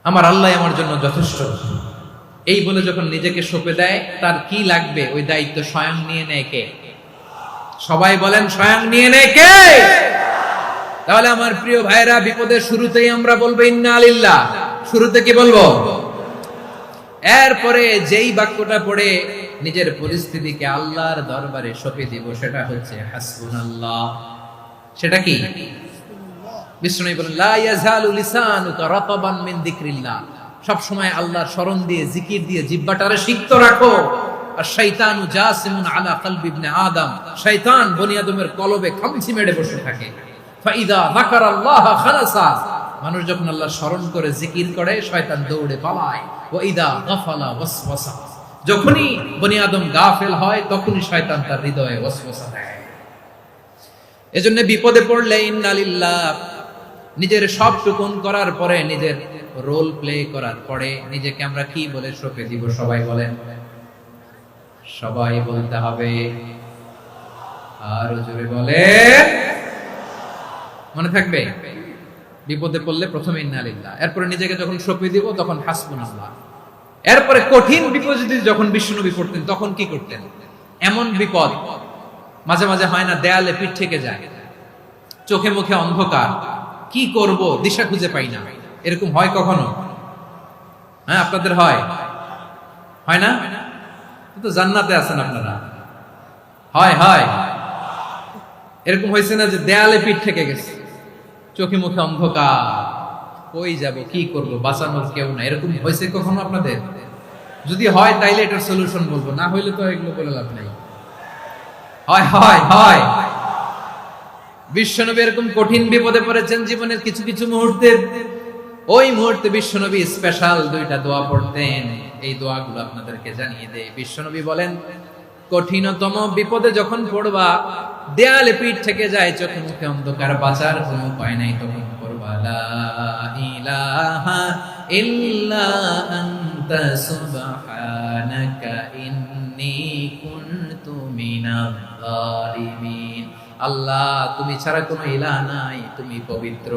আমার আল্লাহ আমার জন্য যথেষ্ট, এই বলে যখন নিজেকে সঁপে দেয়, তার কি লাগবে ওই দায়িত্ব স্বয়ং নিয়ে নেয় কে? সবাই বলেন, স্বয়ং নিয়ে নেয় কে? তাহলে আমার প্রিয় ভাইরা, বিপদের শুরুতেই আমরা বলবো ইন্না লিল্লাহ। শুরুতে কি বলবো? এরপরে যেই বাক্যটা পড়ে নিজের পরিস্থিতিকে আল্লাহর দরবারে সঁপে দিব, সেটা হচ্ছে হাসবুনাল্লাহ। সেটা কি? বিষ্ণু বলেন, লা ইয়াজালু লিসানুকা রাতাবান মিন যিকরিল্লাহ, সব সময় আল্লাহর স্মরণ দিয়ে, জিকির দিয়ে জিহ্বাটারে সিক্ত রাখো। আর শয়তানু জাসিমুন আলা কলবি ইবনে আদম, শয়তান বনি আদমের কলবে খামচি মেরে বসে থাকে। ফাইদা যাকারাল্লাহ খালাসা, মানুষ যখন আল্লাহ স্মরণ করে জিকির করে, শয়তান দৌড়ে পালায়। ওয়া ইদা গাফালা ওয়াসওয়াসা, যখনই বনি আদম গাফেল হয়, তখনই শয়তান তার হৃদয়ে ওয়াসওয়াসা দেয়। এজন্য বিপদে পড়লে ইন্না লিল্লাহ, নিজের সব টুকুন করার পরে, নিজের রোল প্লে করার পরে নিজেকে আমরা কি বলে সঁপে দিব? সবাই বলেন, সবাই বলতে হবে। আর জোরে বলে, মনে থাকবে? বিপদে পড়লে প্রথমে ইন্না লিল্লাহ, এরপরে নিজেকে যখন সঁপে দিব তখন হাসবুনাল্লাহ। এরপরে কঠিন বিপদ যদি যখন বিশ্বনবী পড়তেন তখন কি করতেন? এমন বিপদ মাঝে মাঝে হয় না, দেয়ালে পিঠ থেকে যায়, চোখে মুখে অন্ধকার, কি করব দিশা খুঁজে পাই না, এরকম হয় কখনো? হ্যাঁ, আপনাদের হয়? হয় না? তো জান্নাতে আছেন আপনারা। হয় হয়, এরকম হয়েছে না যে দেয়ালে পিঠ থেকে গেছে, চোখে মুখে অন্ধকার, কই যাব, কি করব, বাঁচানোর কেউ না, এরকম হয়েছে কখনো আপনাদের? যদি হয় তাইলে এটার সলিউশন বলবো, না হইলে তো এগুলো বলে লাভ নাই। হয় হয় হয়, বিশ্বনবী এরকম কঠিন বিপদে পড়েছেন জীবনের কিছু কিছু মুহূর্তে। ওই মুহূর্তে বিশ্বনবী স্পেশাল দুইটা দোয়া পড়তেন, এই দোয়াগুলো আপনাদেরকে জানিয়ে দেয়। বিশ্বনবী বলেন, কঠিনতম বিপদে যখন পড়বা, দেয়ালে পিঠ থেকে যায়, চোখে মুখে অন্ধকার, বাঁচার কোনো উপায় নাই, তখন পড়বা লা ইলাহা ইল্লা আনতা সুবহানাকা ইন্নী কুনতু মিনাজ জালিমিন। আল্লাহ, তুমি ছাড়া কোনো ইলাহ নাই, তুমি পবিত্র,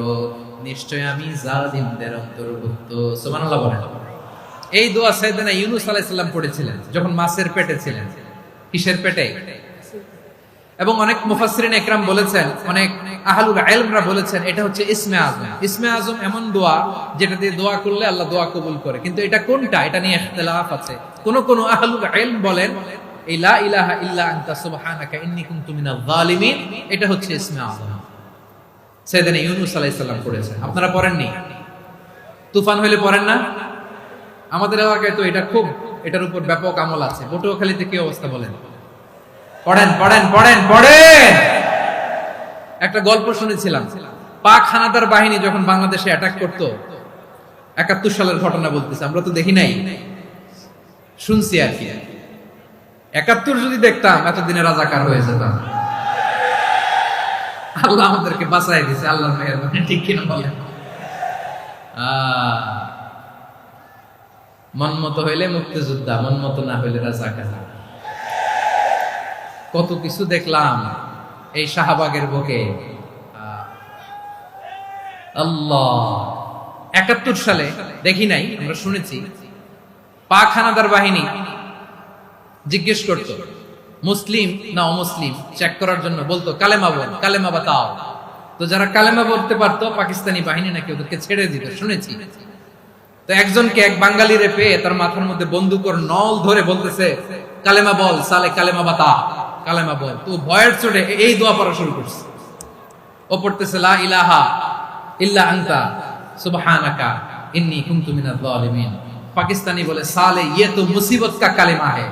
নিশ্চয় আমি জালিমদের অন্তর্ভুক্ত। সুবহানাল্লাহ বলেন। এই দোয়া সাইয়েদনা ইউনূস আলাইহিস সালাম পড়েছিলেন যখন মাছের পেটে ছিলেন। কিসের পেটে? এবং অনেক মুফাসসিরিন ইকরাম বলেছেন, অনেক আহলুল ইলমরা বলেছেন, এটা হচ্ছে ইসমে আযম। ইসমে আযম এমন দোয়া যেটা দিয়ে দোয়া করলে আল্লাহ দোয়া কবুল করে, কিন্তু এটা কোনটা, এটা নিয়ে ইখতিলাফ আছে। কোন কোন আহলুল ইলম বলেন এই লা ইলাহা ইল্লা আনতা সুবহানাকা ইন্নী কুনতু মিনাজ জালিমিন, এটা হচ্ছে ইসমে আযম। সাইয়েদনা ইউনূস আলাইহিস সালাম পড়েছেন, আপনারা পড়েননি? তুফান হইলে পড়েন না? আমাদের এলাকায় তো এটা খুব, এটার উপর ব্যাপক আমল আছে। পটুয়াখালীতে কি অবস্থা বলেন? পড়েন পড়েন পড়েন পড়েন। একটা গল্প শুনেছিলাম, পাক হানাদার বাহিনী যখন বাংলাদেশে অ্যাটাক করতো, ৭১ সালের ঘটনা বলতেছে, আমরা তো দেখি নাই, শুনছি আর কি। ৭১ যদি দেখতাম এতদিনে রাজাকার হয়ে যেতাম। আল্লাহ আমাদেরকে বাঁচাই দিয়েছে, আল্লাহর মেহেরবানি, ঠিক কিনা বলেন? মন মতো হইলে মুক্তিযোদ্ধা, মন মতো না হইলে রাজাকার। কত কিছু দেখলাম এই শাহবাগের বুকে। আল্লাহ, ৭১ সালে দেখি নাই, আমরা শুনেছি, পাক হানাদার বাহিনী জিজ্ঞেস করতো মুসলিম না অমুসলিম চেক করার জন্য, বলতো কালেমা বল, কালেমা বাতাও। তো যারা কালেমা বলতে পারতো পাকিস্তানি বাহিনী নাকি ওদেরকে ছেড়ে দিত, শুনেছি। তো একজনকে, এক বাঙালিরে পেয়ে তার মাথার মধ্যে বন্দুকর নল ধরে বলতেছে কালেমা বল সালে, কালেমা বাতা, কালেমা বল। তো ভয়ের চোটে এই দোয়া পড়া শুরু করছে। ও পড়তেছে লা ইলাহা ইল্লা আনতা সুবহানাকা ইন্নী কুনতু মিনাজ জালিমিন। পাকিস্তানি বলে সালে ये तो मुसीबत का কালেমা है।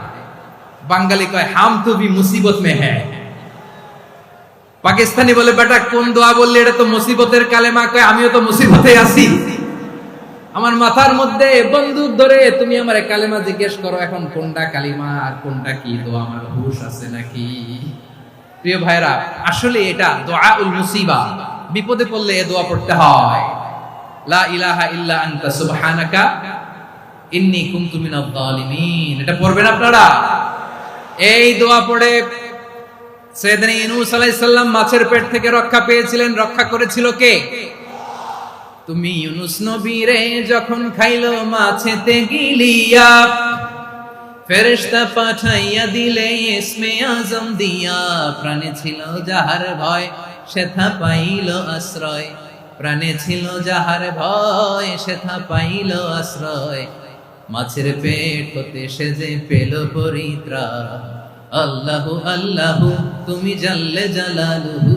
বাঙালি কয় হাম তো ভি মুসিবত মে হ্যায়। পাকিস্তানি বলে বেটা কোন দোয়া বললি, এটা তো মুসিবতের কালেমা। কয় আমিও তো মুসিবতে আছি, আমার মাথার মধ্যে বন্দুক ধরে তুমি আমারে কালেমা জিজ্ঞেস করো, এখন কোনটা কালিমা আর কোনটা কি দোয়া, আমার হুশ আছে নাকি? প্রিয় ভাইরা, আসলে এটা দুআউল মুসিবা, বিপদে পড়লে এই দোয়া পড়তে হয়। লা ইলাহা ইল্লা আনতা সুবহানাকা ইন্নী কুনতু মিনাজ জালিমিন। এটা পড়বেন আপনারা। এই দোয়া পড়ে সাইয়েদনা ইউনূস আলাইহিস সালাম মাছের পেট থেকে রক্ষা পেয়েছিলেন। রক্ষা করেছিল কে? তুমি ইউনূস নবীরে যখন খাইলো মাছেতে গিলিয়া, ফেরেশতা পাঠাইয়া দিলে ইসমে আজম দিয়া। প্রাণে ছিল যাহার ভয় সেথা পাইল আশ্রয়, প্রাণে ছিল যাহার ভয় সেথা পাইল আশ্রয়। মাছের পেট হতে সে যে পেল পরিত্রাণ। আল্লাহু আল্লাহু তুমি জাল্লে জালালুহু,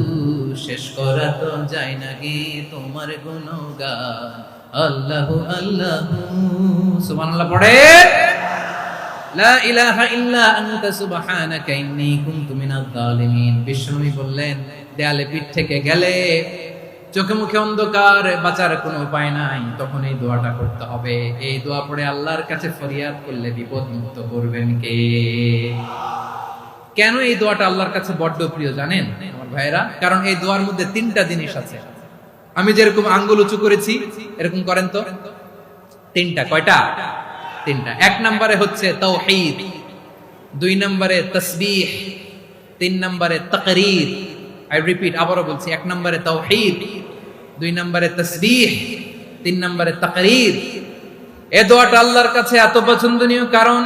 শেষ করা তো যায় না গে তোমার গুণগান। আল্লাহু আল্লাহু সুবহানাল্লাহ পড়ে। লা ইলাহা ইল্লা আনতা সুবহানাকা ইন্নী কুনতু মিনাজ জালিমিন। বিষ্ণুই বললেন দেয়ালে পিঠ থেকে গেলে, চোখে মুখে অন্ধকার, বাঁচার কোনো উপায় নাই, তখন এই দোয়াটা করতে হবে। এই দোয়া পড়ে আল্লাহর কাছে ফরিয়াদ করলে বিপদ মুক্ত করবেন কে? কেন এই দোয়াটা আল্লাহর কাছে বড্ড প্রিয় জানেন আমার ভাইরা? কারণ এই দোয়ার মধ্যে 3টা জিনিস আছে। আমি যেরকম আঙ্গুল উঁচু করেছি এরকম করেন তো। 3টা। কয়টা? 3টা। 1 নম্বরে হচ্ছে তাওহীদ, 2 নম্বরে তাসবিহ, 3 নম্বরে তাকরীর। আই রিপিট, আবারও বলছি, 1 নম্বরে তাওহীদ, 2 নম্বরে তাসবিহ, 3 নম্বরে তাকরীর। এই দোয়াটা আল্লাহর কাছে এত পছন্দনীয় কারণ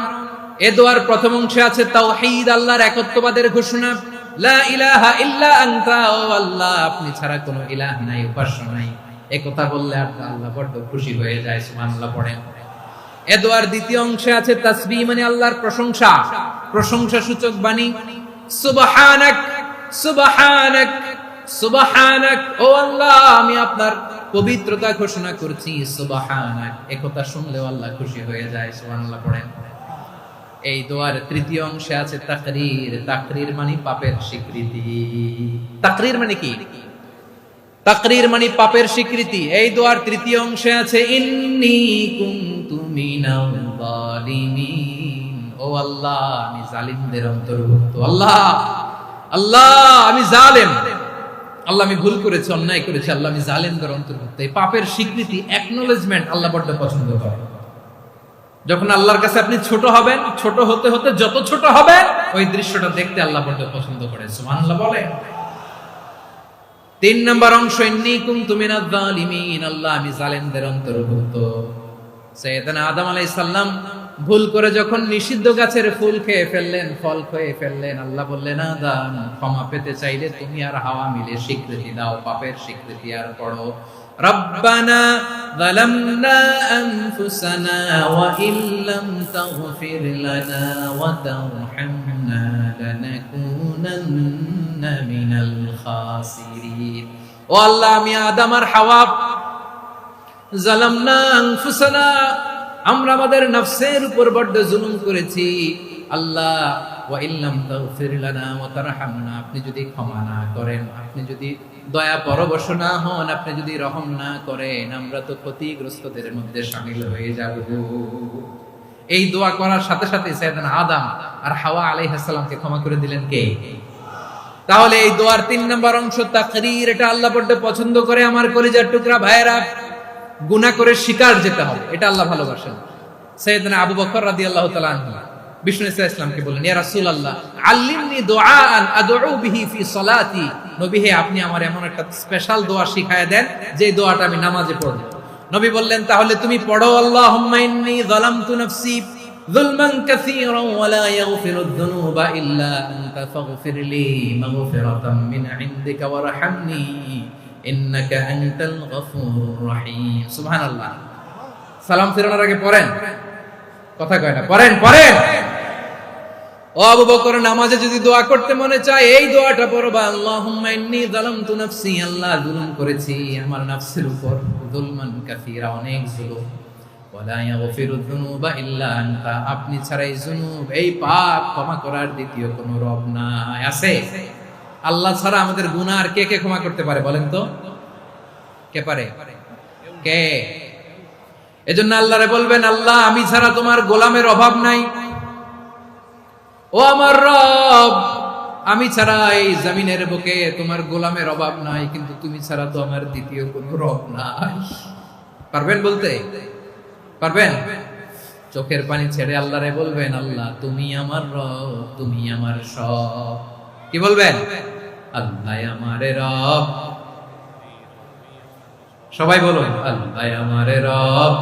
এই দোয়ার প্রথম অংশে আছে তাওহীদ, আল্লাহর একত্ববাদের ঘোষণা। লা ইলাহা ইল্লা আনতা, ও আল্লাহ আপনি ছাড়া কোনো ইলাহ নাই, উপাস্য নাই। এই কথা বললে আল্লাহ বড় খুশি হয়ে যায়। সুবহানাল্লাহ পড়েন। এই দোয়ার দ্বিতীয় অংশে আছে তাসবিহ, মানে আল্লাহর প্রশংসা, প্রশংসা সূচক বাণী। সুবহানাক সুবহানাক সুবহানাক, ও আল্লাহ আমি আপনার পবিত্রতা ঘোষণা করছি। সুবহানাক, এই কথা শুনলেও আল্লাহ খুশি হয়ে যায়। সুবহানাল্লাহ পড়েন। এই দোয়ার তৃতীয় অংশে আছে তাকরীর। তাকরীর মানে পাপের স্বীকৃতি। তাকরীর মানে কি? তাকরীর মানে পাপের স্বীকৃতি। এই দোয়ার তৃতীয় অংশে আছে ইন্নী কুনতু মিনাল জালিমিন, ও আল্লাহ আমি জালিমদের অন্তর্ভুক্ত। আল্লাহ আল্লাহ আমি জালেম, আল্লাহ আমি ভুল করেছি, অন্যায় করেছি, আল্লাহ আমি জালেমদের অন্তর্ভুক্ত। এই পাপের স্বীকৃতি, অ্যাকনোলেজমেন্ট আল্লাহ বড় পছন্দ করে। যখন আল্লাহর কাছে আপনি ছোট হবেন, ছোট হতে হতে যত ছোট হবেন ওই দৃশ্যটা দেখতে আল্লাহ বড় পছন্দ করে। সুবহানাল্লাহ বলে। 3 নম্বর অংশ ইন্নী কুনতু মিনাজ জালিমিন, আল্লাহ আমি জালেমদের অন্তর্ভুক্ত। সাইয়েদনা আদম আলাইহিস সালাম ভুল করে যখন নিষিদ্ধ গাছের ফুল খেয়ে ফেললেন, ফল খেয়ে ফেললেন, আল্লাহ বললেন আদম ক্ষমা পেতে চাইলে তুমি আর হাওয়া মিলে স্বীকৃতি দাও, পাপের স্বীকৃতি আর পড়ো। রব্বানা যালামনা আনফুসানা ওয়া ইল্লাম তাগফির লানা ওয়া তারহামনা লানাকুনান্না মিনাল খাসিরিন। ও আল্লাহ আমি আদম আর হাওয়া যালামনা আনফুসানা, আমরা আমাদের নফসের উপর বড় জুলুম করেছি। আল্লাহ ওয়া ইল্লাম তাগফির লানা ওয়া তারহামনা, আপনি যদি ক্ষমা না করেন, আপনি যদি দয়া পরবশ না হন, আপনি যদি রহম না করেন, আমরা তো ক্ষতিগ্রস্তদের মধ্যে শামিল হয়ে যাব। এই দোয়া করার সাথে সাথে সাইয়েদনা আদম আর হাওয়া আলাইহিস সালামকে ক্ষমা করে দিলেন কে? তাহলে এই দোয়ার 3 নম্বর অংশ তাকরীর, এটা আল্লাহ বড্ড পছন্দ করে আমার কলিজার টুকরা ভাইয়েরা। গুনাহ করে স্বীকার যেতে হবে, এটা আল্লাহ ভালোবাসেন। সাইয়েদনা আবু বকর রাদিয়াল্লাহু তাআলা আনহু বিষ্ণু ইসলামকে বললেন, ইয়া রাসূলুল্লাহ আল্লিমনি দুআআন আদউ বিহি ফি সলাতি। নবী হে, আপনি আমার এমন একটা স্পেশাল দোয়া শিখায়া দেন যে দোয়াটা আমি নামাজে পড়ব। নবী বললেন, তাহলে তুমি পড়ো, আল্লাহুম্মা ইন্নী যালামতু নাফসি যুলমান কাসীরান ওয়া লা ইয়াগফিরুদ যুনুবা ইল্লা আনতা ফাগফিরলি মাগফিরাতাম মিন ইনদিকা ওয়ারহামনি ইন্নাকা আনতাল গফুরুর রহিম। সুবহানাল্লাহ। সালাম ফিরানোর আগে পড়েন, কথা কয় না, পড়েন পড়েন। ও আবু বকর, নামাজে যদি দোয়া করতে মনে চায় এই দোয়াটা পড়বা, আল্লাহুম্মা ইন্নী যালামতু নাফসি, আল্লাহ জুলুম করেছি আমার নফসের উপর, যুলমান কাসীরা, অনেক জুলুম, ওয়া লা ইয়াগফিরুদ যুনুবা ইল্লা আনতা, আপনি ছাড়া এই যুনুব, এই পাপ ক্ষমা করার দ্বিতীয় কোনো রব নাই। আছে? আল্লাহ ছাড়া আমাদের গুনাহ আর কে কে ক্ষমা করতে পারে বলেন তো? কে পারে? কে? এজন্য আল্লাহরে বলবেন, আল্লাহ আমি ছাড়া তোমার গোলামের অভাব নাই, ও আমার রব আমি ছাড়া এই জমিনের বুকে তোমার গোলামের অভাব নাই, কিন্তু তুমি ছাড়া তো আমার দ্বিতীয় কোনো রব নাই। পারবেন বলতে? পারবেন? চোখের পানি ছেড়ে আল্লাহরে বলবেন, আল্লাহ তুমি আমার রব, তুমি আমার সব। কি বলবেন? আল্লাহ আমারে রব। সবাই বলুন, আল্লাহ আমারে রব,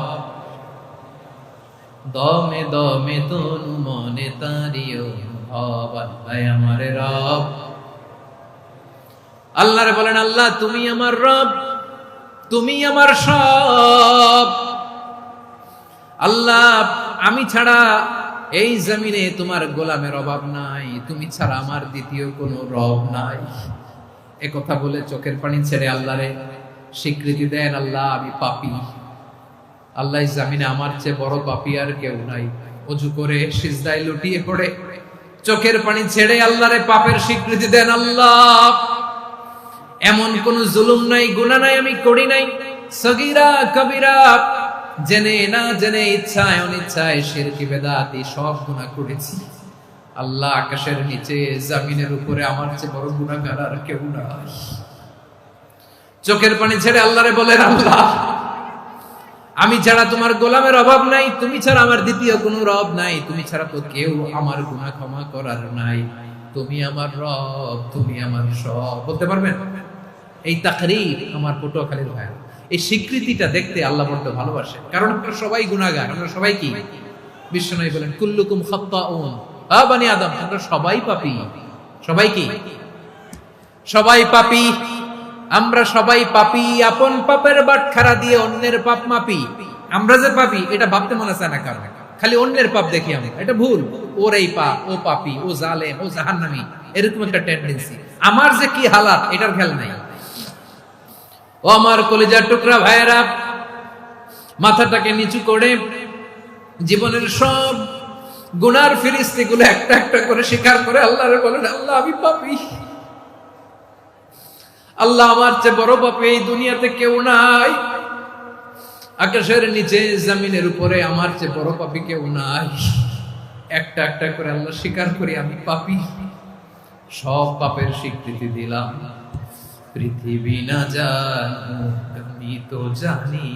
দমে দমে তনু মনে তারি অনুভব, আল্লাহ আমারে রব। আল্লাহরে বলেন, আল্লাহ তুমি আমার রব, তুমি আমার সব। আল্লাহ আমি ছাড়া এই জমিনে তোমার গোলামের অভাব নাই, তুমি ছাড়া আমার দ্বিতীয় কোনো রব নাই। একথা বলে চোখের পানি ছেড়ে আল্লাহরে স্বীকৃতি দেন, আল্লাহ আমি পাপী, আল্লাহ জামিনে আমার চেয়ে বড় পাপী আর কেউ নাই। ওযু করে সিজদায় লুটিয়ে পড়ে চোখের পানি ছেড়ে আল্লাহরে পাপের স্বীকৃতি দেন, আল্লাহ এমন কোন জুলুম নাই, গুনাহ নাই আমি করি নাই, সগীরা কবিরা, জেনে না জেনে, ইচ্ছায় অনিচ্ছায়, শিরকি বেদাতি সব গুনাহ করেছি। আল্লাহ আকাশের নিচে জমিনের উপরে আমার চেয়ে বড় গুনাহগার আর কেউ নাই। চোখের পানি ছেড়ে আল্লাহরে বলেন, আল্লাহ আমি ছাড়া তোমার গোলামের অভাব নাই, তুমি ছাড়া আমার দ্বিতীয় কোনো রব নাই, তুমি ছাড়া তো কেউ আমার গুনাহ ক্ষমা করার নাই, তুমি আমার রব, তুমি আমার সব। বলতে পারবেন? এই তাকরীর আমার পটুয়াখালীর ভাই, এই স্বীকৃতিটা দেখতে আল্লাহ বড় ভালোবাসে, কারণ আমরা সবাই গুনাহগার, আমরা সবাই কি? বিশ্বনবী বলেন, কুল্লুকুম খাত্তাউন, আ বনি আদম, আমরা সবাই পাপী। সবাই কি? সবাই পাপী। আমরা সবাই পাপী, আপন পাপের বাটখারা দিয়ে অন্যের পাপ মাপি। আমরা যে পাপী এটা ভাবতে মনে চায় না কারণ, খালি অন্যের পাপ দেখি আমরা, এটা ভুল। ওর এই পাপ, ও পাপী, ও জালেম, ও জাহান্নামী, এরকম একটা টেন্ডেন্সি। আমার যে কি হালাত এটার খেয়াল নাই। ও আমার কলিজার টুকরা ভাইয়েরা, মাথাটাকে নিচু করে জীবনের সব গুনার ফিরিস্তিগুলো একটা একটা করে স্বীকার করে আল্লাহরে বলেন, আল্লাহ আমি পাপী, আল্লাহ আমার চেয়ে বড় পাপী এই দুনিয়াতে কেউ নাই, আকাশের নিচে জমিনের উপরে আমার চেয়ে বড় পাপী কেউ নাই। একটা একটা করে আল্লাহ স্বীকার করি আমি পাপী, সব পাপের স্বীকৃতি দিলাম। পৃথিবী না জানুক আমি তো জানি,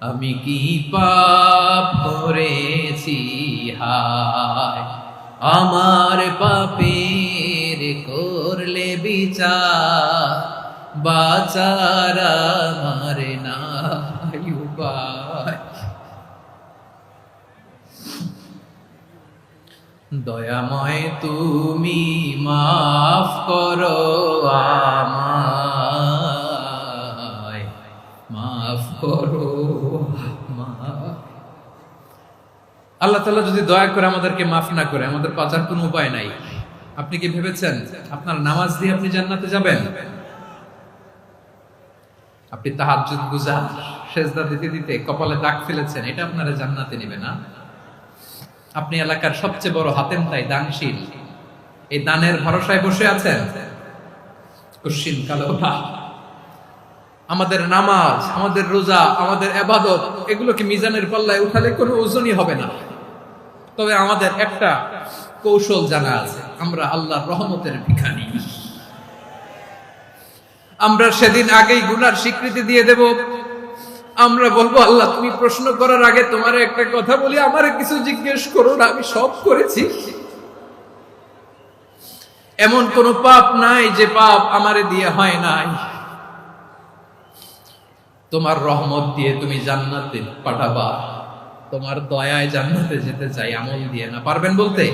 আমি কি পাপ করেছি, হায় আমার পাপের করলে বিচার, বাঁচার আমার নাই উপায়। দয়াময় তুমি মাফ করো আমায়, মাফ করো। আল্লাহ তাআলা যদি দয়া করে আমাদেরকে মাফ না করে, আমাদের বাঁচার কোনো উপায় নাই। আপনি কি ভেবেছেন আপনার নামাজ দিয়ে আপনি জান্নাতে যাবেন? আপনি তাহাজ্জুদ গুজার, সেজদা দিতে দিতে কপালে দাগ ফেলেছেন, এটা আপনারা জান্নাতে নেবে না। আপনি এলাকার সবচেয়ে বড় হাতেম তাই দানশীল, এই দানের ভরসায় বসে আছেন, কুশিন কালো না। আমাদের নামাজ, আমাদের রোজা, আমাদের ইবাদত, এগুলোকে মিজানের পাল্লায় উঠালে কোনো ওজনই হবে না। তবে আমাদের একটা কৌশল জানা আছে, আমরা আল্লাহর রহমতের ভিখারি। আমরা সেদিন আগেই গুনার স্বীকৃতি দিয়ে দেব। আমরা বলবো, আল্লাহ তুমি প্রশ্ন করার আগে তোমার একটা কথা বলি, আমারে কিছু জিজ্ঞেস করো না, আমি সব করেছি। এমন কোন পাপ নাই যে পাপ আমারে দিয়ে হয় নাই। তোমার রহমত দিয়ে তুমি জান্নাতে পাঠাবা, তোমার দয়ায় জান্নাতে যেতে চাই, আমল দিয়ে না। পারবেন বলতে?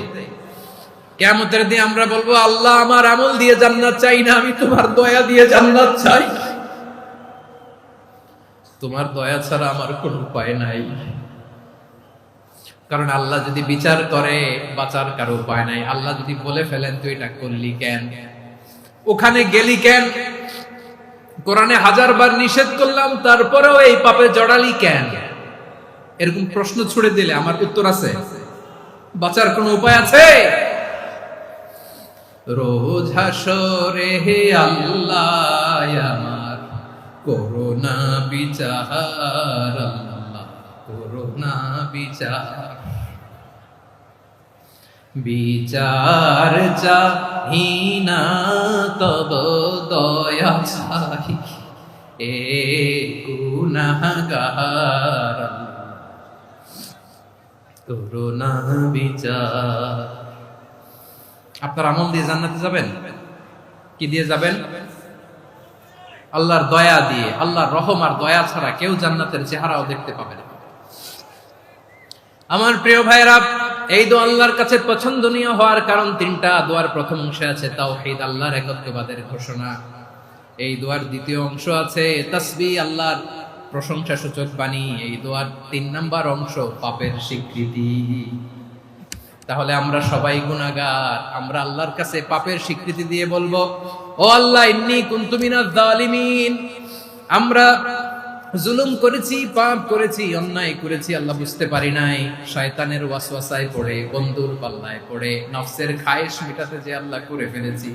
কিয়ামতের দিন আমরা বলবো, আল্লাহ আমার আমল দিয়ে জান্নাত চাই না, আমি তোমার দয়া দিয়ে জান্নাত চাই। তোমার দয়া ছাড়া আমার কোনো উপায় নাই। কারণ আল্লাহ যদি বিচার করে বাঁচার কারো উপায় নাই। আল্লাহ যদি বলে ফেলেন তুই এটা করলি কেন, ওখানে গেলি কেন, কোরআনে 1000 বার নিষেধ করলাম তারপরেও এই পাপে জড়ালি কেন, এরকম প্রশ্ন ছুড়ে দিলে আমার উত্তর আছে? বাঁচার কোনো উপায় আছে? রোজ হাসরে হে আল্লাহ আমার করোনা বিচার, আল্লাহ করোনা বিচার, বিচার চাহি না তব দয়া চাই, এ গুনাহগার করোনা বিচার। আপনার আমল দিয়ে জান্নাতে যাবেন? কি দিয়ে যাবেন? আল্লাহর দয়া দিয়ে। আল্লাহর রহম আর দয়া ছাড়া কেউ জান্নাতের চেহারাও দেখতে পাবে না। আমার প্রিয় ভাইরা, এই দোয়া আল্লাহর কাছে পছন্দনীয় হওয়ার কারণ তিনটা। দোয়ার প্রথম অংশে আছে তাওহীদ, আল্লাহর একত্ববাদের ঘোষণা। এই দোয়ার দ্বিতীয় অংশ আছে তাসবিহ, আল্লাহর প্রশংসা সূচক বাণী। এই দোয়ার 3 নাম্বার অংশ পাপের স্বীকৃতি। তাহলে আমরা সবাই গুনাহগার। আমরা আল্লাহর কাছে পাপের স্বীকৃতি দিয়ে বলবো, ও আল্লাহ ইন্নী কুনতু মিনাজ জালিমিন, আমরা জুলুম করেছি, পাপ করেছি, অন্যায় করেছি, আল্লাহ বুঝতে পারি নাই। শয়তানের ওয়াসওয়াসায় পড়ে, বন্ধুর পাল্লায় পড়ে, নফসের খায়েশ মেটাতে যে আল্লাহ করে ফেলেছি।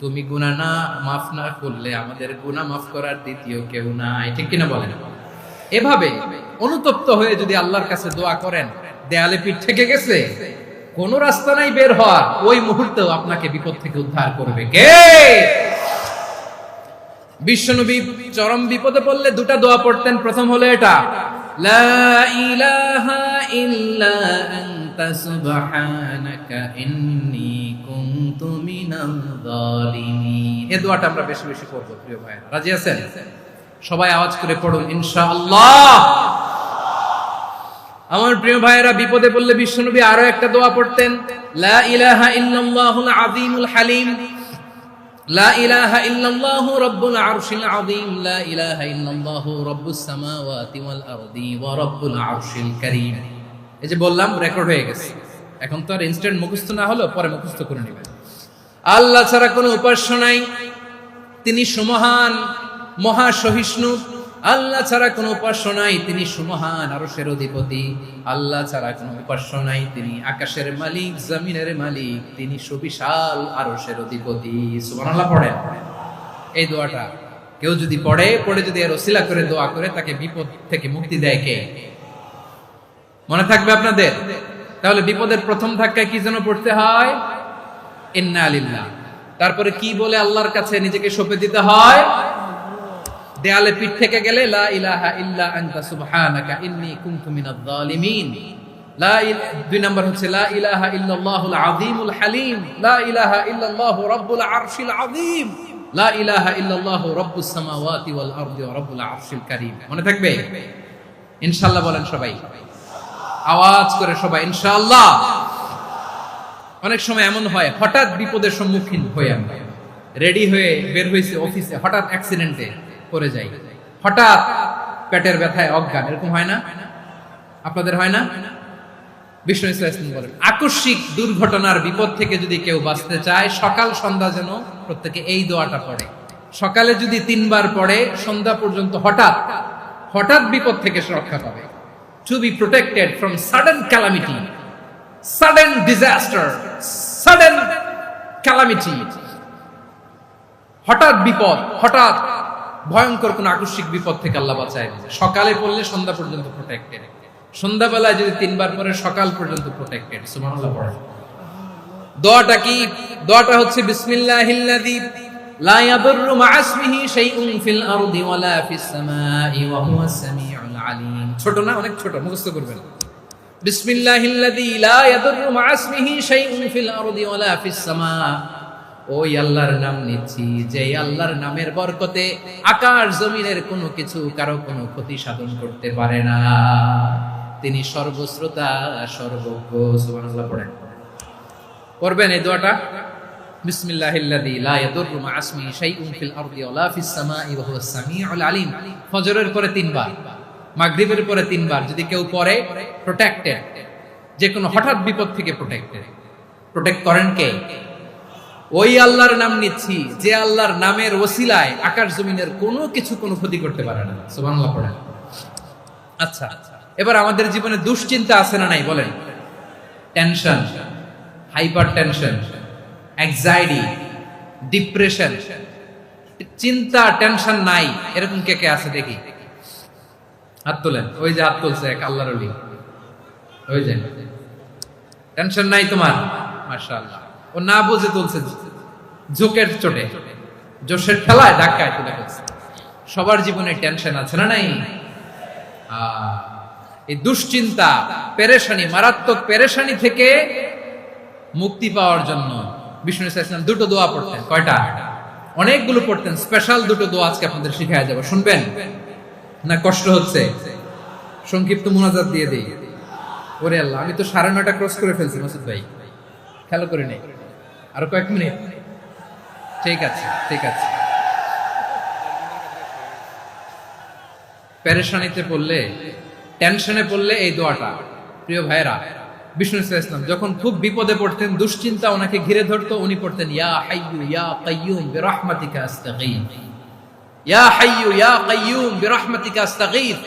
তুমি গুনাহ না মাফ না করলে আমাদের গুনাহ মাফ করার দ্বিতীয় কেউ নাই। ঠিক কিনা বলেন? এভাবে অনুতপ্ত হয়ে যদি আল্লাহর কাছে দোয়া করেন, দেয়ালে পিঠ থেকে গেছে, কোন রাস্তা নাই বের হওয়ার, ওই মুহূর্তেও আপনাকে বিপদ থেকে উদ্ধার করবে কে? বিশ্বনবী চরম বিপদে পড়লে দুটা দোয়া পড়তেন। প্রথম হলো এটা, লা ইলাহা ইল্লা আনতা সুবহানাকা ইন্নী কুনতু মিনাল জালিমিন। এই দোয়াটা আমরা বেশি বেশি করব প্রিয় ভাইরা। রাজি আছেন? সবাই আওয়াজ করে পড়ুন ইনশাআল্লাহ। আমার প্রিয় ভাইয়েরা, বিপদে পড়লে বিশ্বনবী আরো একটা দোয়া পড়তেন, লা ইলাহা ইল্লাল্লাহুল আযীমুল হালিম, লা ইলাহা ইল্লাল্লাহু রাব্বুল আরশিল আযীম, লা ইলাহা ইল্লাল্লাহু রাব্বুস সামাওয়াতি ওয়াল আরদি ওয়া রাব্বুল আরশিল কারীম। এই যে বললাম, রেকর্ড হয়ে গেছে। এখন তো আর ইনস্ট্যান্ট মুখস্থ না হলো, পরে মুখস্থ করে নেবেন। আল্লাহ ছাড়া কোনো উপাস্য নাই, তিনি সুমহান, মহা সহিষ্ণু। আল্লাহ ছাড়া কোনো উপাস্য নাই, তিনি সুমহান, আরশের অধিপতি। আল্লাহ ছাড়া কোনো উপাস্য নাই, তিনি আকাশের মালিক, জমিনের মালিক, তিনি সুবিশাল আরশের অধিপতি। সুবহানাল্লাহ পড়েন। এই দোয়াটা কেউ যদি পড়ে যদি এর ওসিলা করে দোয়া করে, তাকে বিপদ থেকে মুক্তি দেয় কে? মনে থাকবে আপনাদের? তাহলে বিপদের প্রথম ধাক্কায় কি যেন পড়তে হয়? ইন্না লিল্লাহ। তারপরে কি বলে আল্লাহর কাছে নিজেকে সঁপে দিতে হয়? দেয়ালে পিঠ থেকে গেলে লা ইলাহা ইল্লা আনতা সুবহানাকা ইন্নী কুনতু মিনাজ জালিমিন। দুই নাম্বার হচ্ছে লা ইলাহা ইল্লাল্লাহুল আযীমুল হালিম, লা ইলাহা ইল্লাল্লাহু রাব্বুল আরশিল আযীম, লা ইলাহা ইল্লাল্লাহু রাব্বুস সামাওয়াতি ওয়াল আরদি ওয়া রাব্বুল আরশিল কারীম। মনে থাকবে? ইনশাআল্লাহ বলেন সবাই, আওয়াজ করে সবাই ইনশাআল্লাহ। অনেক সময় এমন হয়, হঠাৎ বিপদের সম্মুখীন হয়ে আমরা রেডি হয়ে বের হয়েছে অফিসে, হঠাৎ অ্যাক্সিডেন্টে পড়ে যাই, হঠাৎ পেটের ব্যথায় অজ্ঞান, এরকম হয় না? আপনাদের হয় না? বিষ্ণু ইসলাম বলেন, আকস্মিক দুর্ঘটনার বিপদ থেকে যদি কেউ বাঁচতে চায়, সকাল সন্ধ্যা যেন প্রত্যেকে এই দোয়াটা পড়ে। সকালে যদি 3 বার পড়ে, সন্ধ্যা পর্যন্ত হঠাৎ হঠাৎ বিপদ থেকে সে রক্ষা পাবে। To be protected from sudden calamity, sudden disaster, sudden calamity. হঠাৎ বিপদ, হঠাৎ ভয়ঙ্কর কোন আকস্মিক বিপদ থেকে আল্লাহ বাঁচায়। সকালে পড়লে সন্ধ্যা পর্যন্ত প্রোটেক্টেড, সন্ধ্যাবেলায় যদি 3 বার পরে সকাল পর্যন্ত প্রোটেক্টেড। সুবহানাল্লাহ পড়ে। দোয়াটা কি? দোয়াটা হচ্ছে বিসমিল্লাহিল্লাযী লা ইয়াদুররু মা ইসমিহি শাইউন ফিল আরদি ওয়ালা ফিস সামাই ওয়া হুয়াস সামিউল আলীম। ছোট না, অনেক ছোট, মুখস্থ করবেন। বিসমিল্লাহিল্লাযী লা ইয়াদুররু মা ইসমিহি শাইউন ফিল আরদি ওয়ালা ফিস সামা। ওই আল্লাহর নাম নিচ্ছি যে আল্লাহর নামের বরকতে আকাশ জমিনের কোনো কিছু কারো কোনো ক্ষতি সাধন করতে পারে না। তিনি সর্বশ্রোতা, সর্বজ্ঞ। সুবহানাল্লাহ পড়েন, করবেন এই দোয়াটা। বিসমিল্লাহিল্লাযী লা ইয়াদুররু মা ইসমিহি শাইউন ফিল আরদি ওয়ালা ফিস সামাই ওয়া হুয়াস সামিউল আলীম। ফজরের পরে 3 বার, মাগরিবের পরে 3 বার যদি কেউ পড়ে, প্রোটেক্টেড, যে কোনো হঠাৎ বিপদ থেকে প্রোটেক্টেড। প্রোটেক্ট করেন কে? ওই আল্লাহর নাম নিচ্ছি যে আল্লাহর নামের ওসিলায় আকাশ জমিনের কোনো কিছু কোনো ক্ষতি করতে পারে না। সুবহানাল্লাহ পড়েন। আচ্ছা, এবার আমাদের জীবনে দুশ্চিন্তা আছে না নাই বলেন? Tension, hyper tension, anxiety, depression, চিন্তা, টেনশন নাই এরকম কে কে আছে দেখি, হাত তোলেন। ওই যে হাত তুলছে এক আল্লাহর ওলি, ওই যে টেনশন নাই তোমার, মাশাআল্লাহ। ও না বুঝে তুলছে, জোকের চোটে, জোশের ঠেলায় ধাক্কায় তুলে ফেলছে। সবার জীবনে টেনশন আছে না নাই? এই দুশ্চিন্তা, পেরেশানি, মারাত্মক পেরেশানি থেকে মুক্তি পাওয়ার জন্য বিষ্ণু ইসলাম দুটো দোয়া পড়তেন। কয়টা? অনেকগুলো পড়তেন। স্পেশাল দুটো দোয়া আজকে আপনাদের শিখায়া যাব, শুনবেন না? কষ্ট হচ্ছে? সংক্ষিপ্ত মুনাজাত দিয়ে দেই। ওরে আল্লাহ, আমি তো 9:30 ক্রস করে ফেলছি মাসুদ ভাই, খেয়াল করে নেই। আরো কয়েক মিনিট, ঠিক আছে, ঠিক আছে। পেরেশানিতে পড়লে, টেনশনে পড়লে এই দোয়াটা, প্রিয় ভাইরা, বিষ্ণু ইসলাম যখন খুব বিপদে পড়তেন, দুশ্চিন্তা ওনাকে ঘিরে ধরতো, উনি পড়তেন ইয়া হাইয়্যু ইয়া কাইয়্যুম বিরহমাতিকা আস্তাগীথ, ইয়া হাইয়্যু ইয়া কাইয়্যুম বিরহমাতিকা আস্তাগীথ,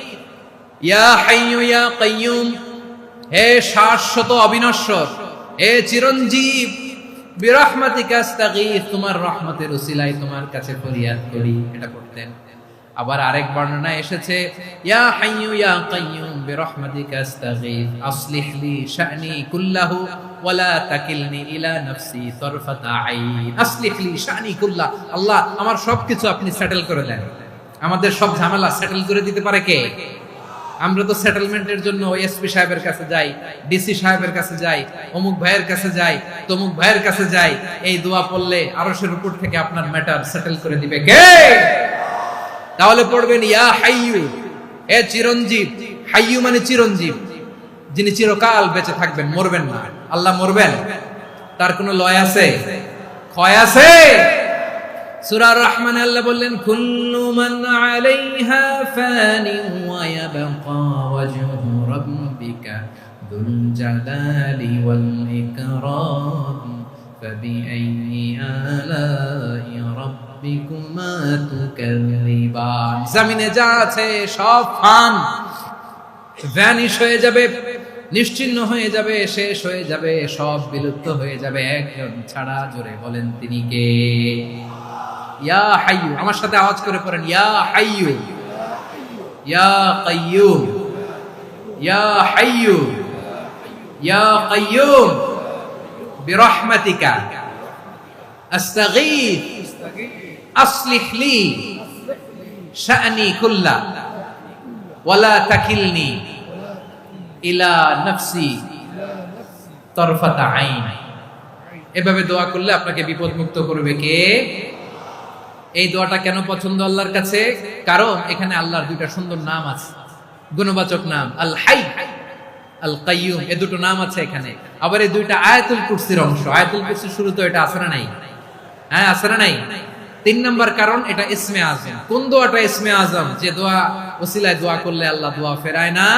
ইয়া হাইয়্যু ইয়া কাইয়্যুম, হে শাশ্বত অবিনশ্বর, হে চিরঞ্জীব, বিরহমাতিকা আস্তাগীথ, তোমার রহমতের উসিলায় তোমার কাছে ফরিয়াদ করি। এটা পড়তেন। আবার আরেক বর্ণনায় এসেছে ইয়া হাইয়্যু ইয়া কাইয়্যুম বিরহমাতিকা আস্তাগীথ আসলিহ লি শা'নি কুল্লাহু ওয়া লা তাকিলনি ইলা নাফসি তারফাতা আইন। আসলিহ লি শা'নি কুল্লাহ, আল্লাহ আমার সবকিছু আপনি সেটেল করে দেন। আমাদের সব ঝামেলা সেটেল করে দিতে পারে কে? আমরা তো সেটেলমেন্টের জন্য এসপি সাহেবের কাছে যাই, ডিসি সাহেবের কাছে যাই, অমুক ভাইয়ের কাছে যাই, তমুক ভাইয়ের কাছে যাই। এই দোয়া পড়লে আরশের উপর থেকে আপনার ম্যাটার সেটেল করে দিবে কে? তাহলে পড়বেন ইয়া হাইয়্যু, হে চিরঞ্জীব। হাইয়্যু মানে চিরঞ্জীব, যিনি চিরকাল বেঁচে থাকবেন, মরবেন না। আল্লাহ মরবেন? তার কোনো লয় আছে? ক্ষয় আছে? সূরা আর-রহমানে আল্লাহ বললেন কুল্লু মান আলাইহা ফানি ওয়া ইয়াবকা ওয়াজহু রাব্বিকা যুল জালালি ওয়াল ইকরাম ফাবিআইয়ি আলাই রাব্বিকুমা তুকাযযিবান। জমিনে যা আছে সব ফান, ভ্যানিশ হয়ে যাবে, নিশ্চিহ্ন হয়ে যাবে, শেষ হয়ে যাবে, সব বিলুপ্ত হয়ে যাবে, একজন ছাড়া। জোরে বলেন তিনি কে? ইয়া হাইয়্যু, আমার সাথে আওয়াজ করে পড়েন ইয়া হাইয়্যু ইয়া কাইয়্যুম ইয়া হাইয়্যু ইয়া কাইয়্যুম বিরহমাতিকা আস্তাগীথ আসলিহ লি শা'নি কুল্লা ওয়া লা তাকিলনি ইলা নাফসি তারফাতা আইন। এভাবে দোয়া করলে আপনাকে বিপদ মুক্ত করবে কে? এই দোয়াটা কেন পছন্দ আল্লাহর কাছে? কারণ এখানে আল্লাহর দুইটা সুন্দর নাম আছে, গুণবাচক নাম, আল হাই, আল কাইয়ুম, এই দুটো নাম আছে এখানে। আবার এই দুইটা আয়াতুল কুরসির অংশ। আয়াতুল কুরসির শুরুতে এটা আছে না নাই? হ্যাঁ, আছে না নাই? 3 নম্বর কারণ, এটা ইসমে আজম। কোন দোয়াটা ইসমে আজম? যে দোয়া ওসিলায় দোয়া করলে আল্লাহ দোয়া ফেরায় না।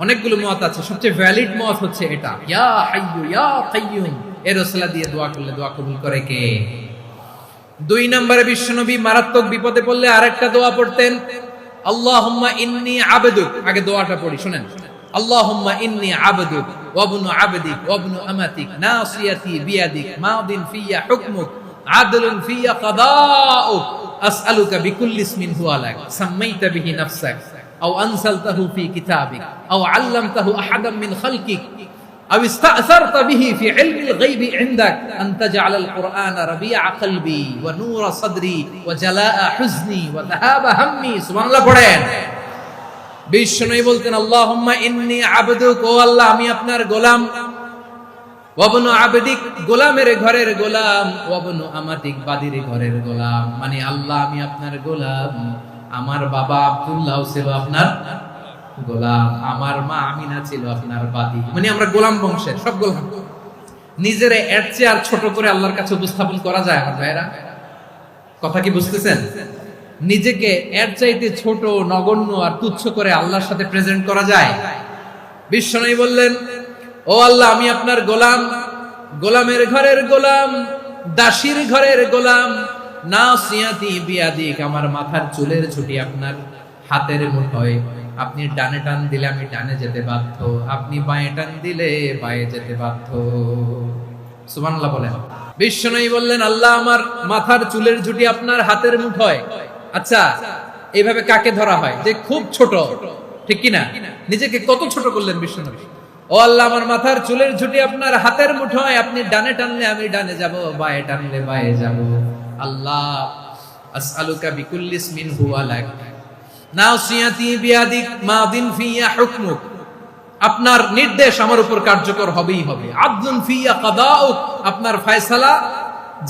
অনেকগুলো মত আছে, সবচেয়ে ভ্যালিড মত হচ্ছে এটা, ইয়া হাইয়্যু ইয়া কাইয়্যুম, এর ওসিলা দিয়ে দোয়া করলে দোয়া কবুল করে কে? 2 নম্বরে বিশ্বনবী মারাত্মক বিপদে পড়লে আরেকটা দোয়া পড়তেন, আল্লাহুম্মা ইন্নী আবদুক। আগে দোয়াটা পড়ি, শুনেন। আল্লাহুম্মা ইন্নী আবদুক ওয়া ইবনু আবদিক ওয়া ইবনু আমাতিক নাসিয়াতি বিয়াদিক মাদিন ফিয়া হুকমুক আদলুন ফিয়া কাদাউক আসআলুকা বিকুল্লি ইসমিন হুয়া লাক সাম্মাইতা বিহি নাফসাক আও আনসালতাহু ফি কিতাবিক আও আল্লামতাহু আহাদাম মিন খালকিক আও ইস্তাআসারতা বিহি ফি ইলমিল গায়বি ইনদাক আন তাজআলাল কুরআনা রাবিআ কলবি ওয়া নূরা সাদরি ওয়া জালাআ হুজনি ওয়া যাহাবা হাম্মি। সুবহানাল্লাহ পড়েন। বিশ্বনবী বলতেন, আল্লাহুম্মা ইন্নী আবদুক, ও আল্লাহ আমি আপনার গোলাম, ওয়াবনু আবদিক, গোলামের ঘরের গোলাম, ওয়াবনু আমাতিক, বাদির ঘরের গোলাম। মানে আল্লাহ আমি আপনার গোলাম, আমার বাবা আব্দুল্লাহ ছিল আপনার গোলাম, আমার মা আমিনা ছিল আপনার বাদী। মানে আমরা গোলাম বংশের, সব গোলাম। নিজেরে এর চেয়ে আর ছোট করে আল্লাহর কাছে উপস্থাপন করা যায় আমার ভাইরা? কথা কি বুঝতেছেন? নিজেকে এর চাইতে ছোট, নগণ্য আর তুচ্ছ করে আল্লাহর সাথে প্রেজেন্ট করা যায়? বিশ্বনবী বললেন, ও আল্লাহ আমি আপনার গোলাম, গোলামের ঘরের গোলাম, দাসীর ঘরের গোলাম। নাসিয়াতি বিয়াদিক, আমার মাথার চুলের ছুটি আপনার হাতের মুঠোয়। আপনি ডানে টান দিলে আমি ডানে যেতে বাধ্য, আপনি বাঁয়ে টান দিলে বাঁয়ে যেতে বাধ্য। সুবহানাল্লাহ বলেন। বিশ্বনবী বললেন, আল্লাহ আমার মাথার চুলের ঝুঁটি আপনার হাতের মুঠোয়। আচ্ছা, এইভাবে কাকে ধরা হয়? যে খুব ছোট, ঠিক কিনা? নিজেকে কত ছোট করলেন বিশ্বনবী। ও আল্লাহ আমার মাথার চুলের ঝুঁটি আপনার হাতের মুঠোয়, আপনি ডানে টানলে আমি ডানে যাব, বাঁয়ে টানলে বাঁয়ে যাব। আল্লাহ আসআলুকা বিকুল্লি ইসমিন হুয়া লাক নাসিয়াতি বিয়াদিক মাদিন ফিয়া হুকমুক, আপনার নির্দেশ আমার উপর কার্যকর হবেই হবে। আদলুন ফিয়া কাদাউক, আপনার ফয়সালা,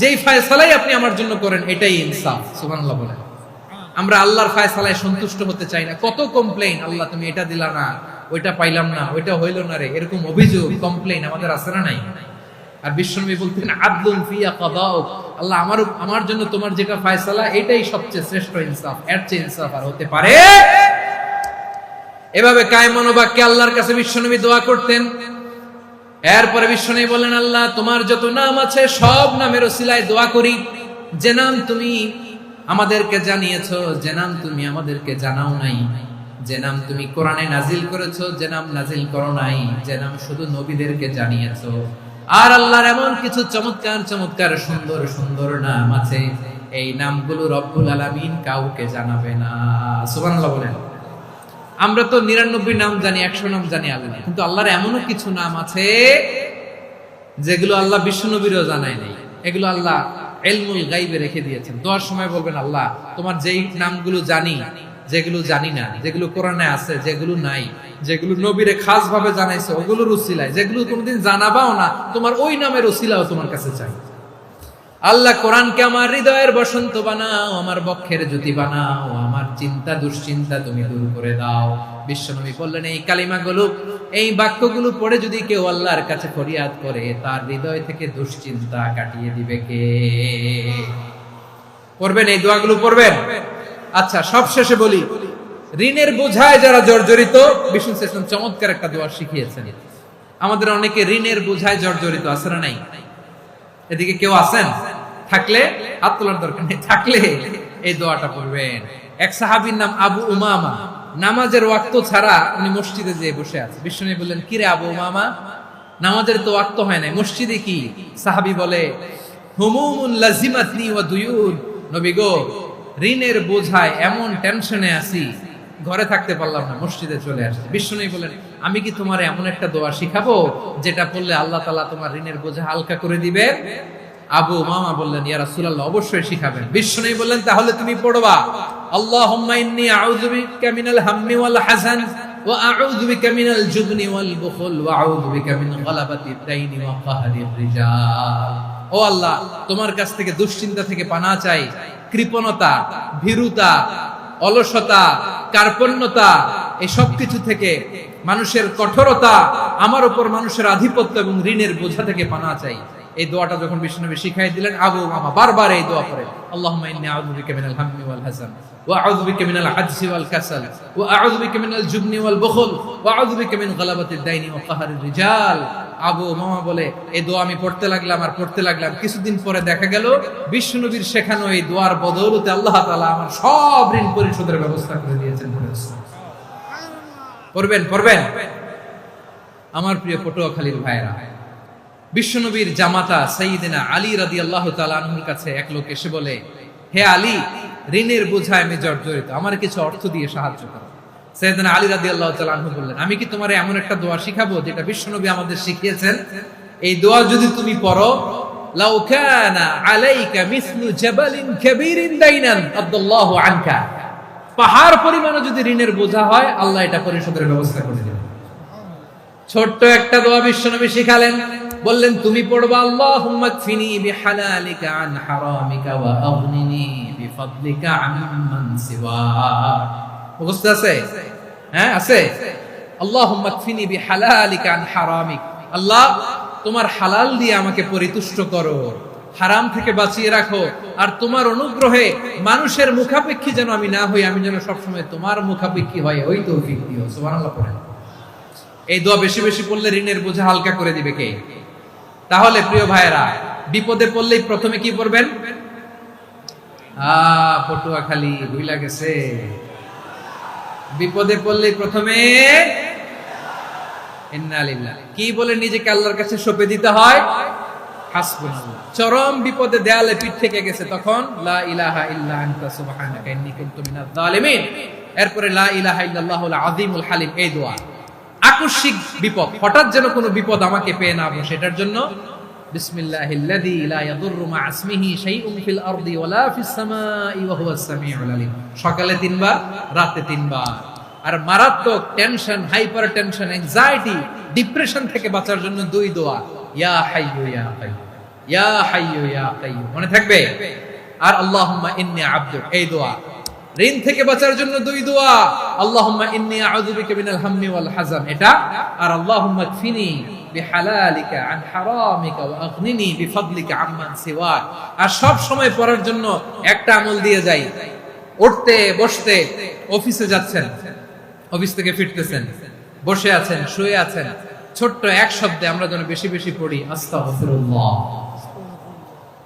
যেই ফয়সালাই আপনি আমার জন্য করেন এটাই ইনসাফ। সুবহানাল্লাহ বলেন। আমরা আল্লাহর ফয়সালায় সন্তুষ্ট হতে চাই না। কত কমপ্লেইন, আল্লাহ তুমি এটা দিলা না, ওইটা পাইলাম না, ওইটা হইল না রে, এরকম অভিযোগ, কমপ্লেইন আমাদের আছে না নাই? আর বিশ্বনবী বলতেন, আদলুন ফিয়া কাদাউক, আল্লাহ আমার জন্য তোমার যেটা ফয়সালা এটাই সবচেয়ে শ্রেষ্ঠ ইনসাফ, এর চেয়ে ইনসাফ আর হতে পারে? এভাবে কায় মনোবাক্যে আল্লাহর কাছে বিশ্বনবী দোয়া করতেন। এরপরে বিশ্বনবী বললেন, আল্লাহ তোমার যত নাম আছে সব নামের ওসিলায় দোয়া করি, যে নাম তুমি আমাদেরকে জানিয়েছো, যে নাম তুমি আমাদেরকে জানাও নাই, যে নাম তুমি কোরআনে নাজিল করেছো, যে নাম নাজিল করো নাই, যে নাম শুধু নবীদেরকে জানিয়েছো। আর আল্লাহর এমন কিছু চমৎকার চমৎকার সুন্দর সুন্দর নাম আছে, এই নামগুলো রব্বুল আলামিন কাউকে জানাবে না। সুবহানাল্লাহ বলেন। আমরা তো 99 নাম জানি, 100 নাম জানি আল্লাহ, কিন্তু আল্লাহর এমনও কিছু নাম আছে যেগুলো আল্লাহ বিশ্বনবীরও জানায় নাই। এগুলো আল্লাহ ইলমুল গায়বে রেখে দিয়েছেন। দোয়ার সময় বলবেন, আল্লাহ তোমার যেই নামগুলো জানি, যেগুলো জানি না, যেগুলো কোরআনে আছে, যেগুলো নাই, যেগুলো নবীরে খাস ভাবে জানাইছে ওগুলোর উসিলায়, যেগুলো কোনোদিন জানাবাও না, তোমার ওই নামের উসিলাও তোমার কাছে চাই। আল্লাহ কোরআনকে আমার হৃদয়ের বসন্ত বানাও, আমার বক্ষের জ্যোতি বানাও, আমার চিন্তা দুশ্চিন্তা তুমি দূর করে দাও। বিশ্বনবী বললেন, এই কালিমাগুলো, এই বাক্যগুলো পড়ে যদি কেউ আল্লাহর কাছে ফরিয়াদ করে, তার হৃদয় থেকে দুশ্চিন্তা কাটিয়ে দিবে কে? পড়বেন, এই দোয়াগুলো পড়বেন। আচ্ছা, সব শেষে বলি, ঋণের বোঝায় যারা জর্জরিত, বিষ্ণু ইসলাম চমৎকার একটা দোয়া শিখিয়েছেন। আমাদের অনেকে ঋণের বোঝায় জর্জরিত, আছে না নাই? এদিকে কেউ আছেন? থাকলে হাত তোলার দরকার নেই, থাকলে এই দোয়াটা পড়বেন। এক সাহাবীর নাম আবু উমামা, নামাজের ওয়াক্ত ছাড়া উনি মসজিদে যেয়ে বসে আছে। বিশ্বনবী বললেন, কি রে আবু উমামা, নামাজের তো ওয়াক্ত হয় নাই, মসজিদে কি? সাহাবী বলে, হুমুমুন লাজিমাতনি ওয়া দুয়ুন, নবী গো ঋণের বোঝায় এমন টেনশনে আছি, ঘরে থাকতে পারলাম না, মসজিদে চলে আসছি। বিশ্বনবী বলেন, আমি কি তোমার এমন একটা দোয়া শিখাবো যেটা পড়লে আল্লাহ তাআলা তোমার ঋণের বোঝা হালকা করে দিবে? আবু উমামা বললেন, ইয়া রাসূলুল্লাহ, অবশ্যই শিখাবেন। বিশ্বনবী বললেন, তাহলে তুমি পড়বা, আল্লাহুম্মা ইন্নী আউযু বিকা মিনাল হাম্মি ওয়াল হাযান ওয়া আউযু বিকা মিনাল জুবনি ওয়াল বুখল ওয়া আউযু বিকা মিন গালাবাতিদ দাইনি ওয়া কাহরির রিজাল। ও আল্লাহ, তোমার কাছ থেকে দুশ্চিন্তা থেকে পানাহ চাই, কৃপণতা, ভীরুতা, অলসতা, কার্পণ্যতা, এই সব কিছু থেকে, মানুষের কঠোরতা, আমার উপর মানুষের আধিপত্য এবং ঋণের বোঝা থেকে পানাহ চাই। এই দোয়াটা যখন বিশ্বনবী শিখাই দিলেন, আবু উমামা বারবার এই দোয়া পড়ে, আল্লাহুম্মা ইন্নী আউযু বিকা মিনাল হাম্মি ওয়াল হাযান ওয়া আউযু বিকা মিনাল আজজি ওয়াল কাসাল ওয়া আউযু বিকা মিনাল জুবনি ওয়াল বুখল ওয়া আউযু বিকা মিন গালাবাতিদ দাইনি ওয়া কাহরির রিজাল। আবু উমামা বলে, এই দোয়া আমি পড়তে লাগলাম আর পড়তে লাগলাম, কিছুদিন পরে দেখা গেল বিশ্বনবীর শেখানো এই দোয়ার বদৌলতে আল্লাহ তাআলা আমার সব ঋণ পরিশোধের ব্যবস্থা করে দিয়েছেন। পড়বেন, পড়বেন। আমার প্রিয় পটুয়াখালীর ভাইরা, বিশ্বনবীর জামাতা সাইয়্যিদিনা আলী রাদিয়াল্লাহু তাআলা আনহুর কাছে এক লোক এসে বলে, হে আলী, ঋণের বোঝায় আমি জর্জরিত, আমার কিছু অর্থ দিয়ে সাহায্য করো। সাইয়েদনা আলী রাদিয়াল্লাহু তাআলা আনহু বললেন, আমি কি তোমার এমন একটা দোয়া শিখাবো যেটা বিশ্বনবী আমাদের শিখিয়েছেন? এই দোয়া যদি তুমি পড়ো, লাউ কানা আলাইকা মিসলু জাবালিন কাবীরিন দাইনান আদাল্লাহু আনকা, পাহাড় পরিমাণ যদি ঋণের বোঝা হয়, আল্লাহ এটা পরিশোধের ব্যবস্থা করে দিবেন। ছোট্ট একটা দোয়া বিশ্বনবী শিখালেন, বললেন তুমি পড়বা, আল্লাহুম্মা কফিনি বিহালালিকা আন হারামিকা ওয়া আগনিনি বিফাদলিকা আম্মান সিওয়াক। মুখস্থ আছে? হ্যাঁ আছে। আল্লাহুম্মা কফিনি বিহালালিকা আন হারামিক, আল্লাহ তোমার হালাল দিয়ে আমাকে পরিতুষ্ট করো, হারাম থেকে বাঁচিয়ে রাখো, আর তোমার অনুগ্রহে মানুষের মুখাপেক্ষী যেন আমি না হই, আমি যেন সবসময় তোমার মুখাপেক্ষী হয়, ওই তৌফিক দিও। সুবহানাল্লাহ পড়েন। এই দোয়া বেশি বেশি পড়লে ঋণের বোঝা হালকা করে দিবে কে? তাহলে প্রিয় ভাইয়েরা, বিপদে পড়লেই প্রথমে কি পড়বেন? পটুয়াখালী ভুইলা গেছে। বিপদে পড়লেই প্রথমে ইন্না লিল্লাহ কি বলে নিজেকে আল্লাহর কাছে সঁপে দিতে হয়? হাসবুনাল্লাহ। চরম বিপদে দেয়ালে পিঠ থেকে গেছে, তখন লা ইলাহা ইল্লা আনতা সুবহানাকা ইন্নী কুনতু মিনাজ জালিমিন। এরপরে লা ইলাহা ইল্লাল্লাহুল আযীমুল হালিম, এই দোয়া। আকস্মিক বিপদ, হঠাৎ যেন কোনো বিপদ আমাকে পেয়ে না বসে, এটার জন্য বিসমিল্লাহিল্লাযী লা ইয়াদুররু মা ইসমিহি শাইউন ফিল আরদি ওয়ালা ফিস সামাই ওয়া হুয়াস সামিউল আলিম। সকালে 3 বার, রাতে 3 বার। আর মারাত্মক tension, hyper tension, anxiety, depression থেকে বাঁচার জন্য 2 দোয়া, ইয়া হাইয়্যু ইয়া কাইয়্যুম, ইয়া হাইয়্যু ইয়া কাইয়্যুম, মনে থাকবে? আর আল্লাহুম্মা ইন্নী আবদুক, এই দোয়া। ঋণ থেকে বাঁচার জন্য 2 দোয়া, আল্লাহুম্মা ইন্নী আউযু বিকা মিনাল হাম্মি ওয়াল হাযান, এটা। আর আল্লাহুম্মা কফিনি বিহালালিকা আন হারামিকা ওয়া আগনিনি বিফাদলিকা আম্মান সিওয়াক। আর সব সময় পড়ার জন্য একটা আমল দিয়ে যাই, উঠতে বসতে, অফিসে যাচ্ছেন, অফিস থেকে ফিরতেছেন, বসে আছেন, শুয়ে আছেন, ছোট্ট এক শব্দে আমরা যেন বেশি বেশি পড়ি আস্তাগফিরুল্লাহ।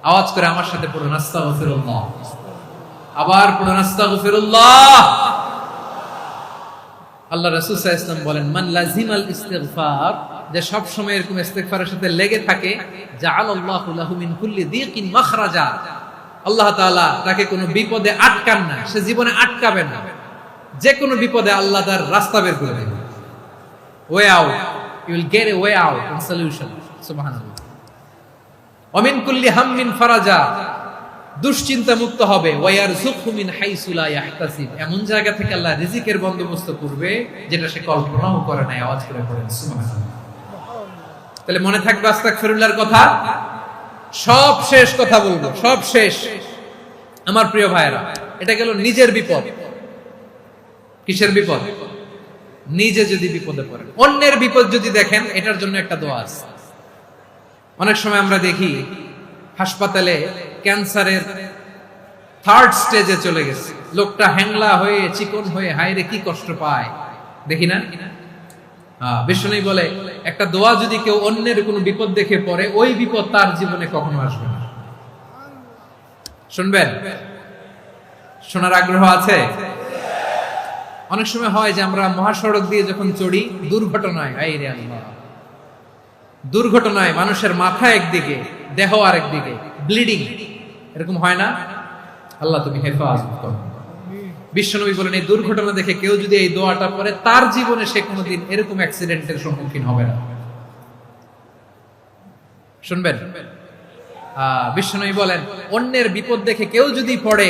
আওয়াজ করে আমার সাথে পড়ুন আস্তাগফিরুল্লাহ। আবার পড়ুন আস্তাগফিরুল্লাহ। আল্লাহ রাসূল সাল্লাল্লাহু আলাইহি ওয়াসাল্লাম বলেন, মান লাজিমাল ইস্তিগফার, যে সব সময় এরকম ইস্তিগফারের সাথে লেগে থাকে, জাআলাল্লাহু লাহু মিন কুল্লি দীকিন মাখরাজা, আল্লাহ তাআলা তাকে কোনো বিপদে আটকান না, সে জীবনে আটকাবে না। যে কোনো বিপদে আল্লাহ তার রাস্তা বের করে দেবে, way out, you will get a way out and solution. সুবহানাল্লাহ। ওয়া মিন কুল্লি হাম্মিন ফারাজা, দুশ্চিন্তা মুক্ত হবে, ওয়া ইয়ারযুকহু মিন হাইসু লা ইয়াহতাসিব, এমন জায়গা থেকে আল্লাহ রিজিকের বন্দোবস্ত করবে যেটা সে কল্পনাও করে নাই। আওয়াজ করে পড়েন সুবহানাল্লাহ। তাহলে মনে থাকবে আস্তাগফিরুল্লাহর কথা। সব শেষ কথা বলবো, সব শেষ আমার প্রিয় ভাইয়েরা। এটা গেল নিজের বিপদ। কিসের বিপদ? নিজে যদি বিপদে পড়েন। অন্যের বিপদ যদি দেখেন, এটার জন্য একটা দোয়া আছে। অনেক সময় আমরা দেখি হাসপাতালে ক্যান্সারের 3rd স্টেজে চলে গেছে, লোকটা হ্যাংলা হয়ে, চিকন হয়ে, হায়রে কি কষ্ট পায়, দেখি না? বিষ্ণু বলে, একটা দোয়া যদি কেউ অন্যের কোনো বিপদ দেখে পড়ে, ওই বিপদ তার জীবনে কখনো আসবে না। শুনবেন? শোনার আগ্রহ আছে? অনেক সময় হয় যে আমরা মহাসড়ক দিয়ে যখন চড়ি, দুর্ঘটনায়, আইরে আল্লাহ, দুর্ঘটনায় মানুষের মাথা একদিকে, দেহ আরেকদিকে, ব্লিডিং, এরকম হয় না? আল্লাহ তুমি হেফাজত করো। বিশ্বনবী বলেন, এই দুর্ঘটনা দেখে কেউ যদি এই দোয়াটা পড়ে, তার জীবনে সে কোনোদিন এরকম অ্যাক্সিডেন্টের সম্মুখীন হবে না। শুনবেন? বিশ্বনবী বলেন, অন্যের বিপদ দেখে কেউ যদি পড়ে,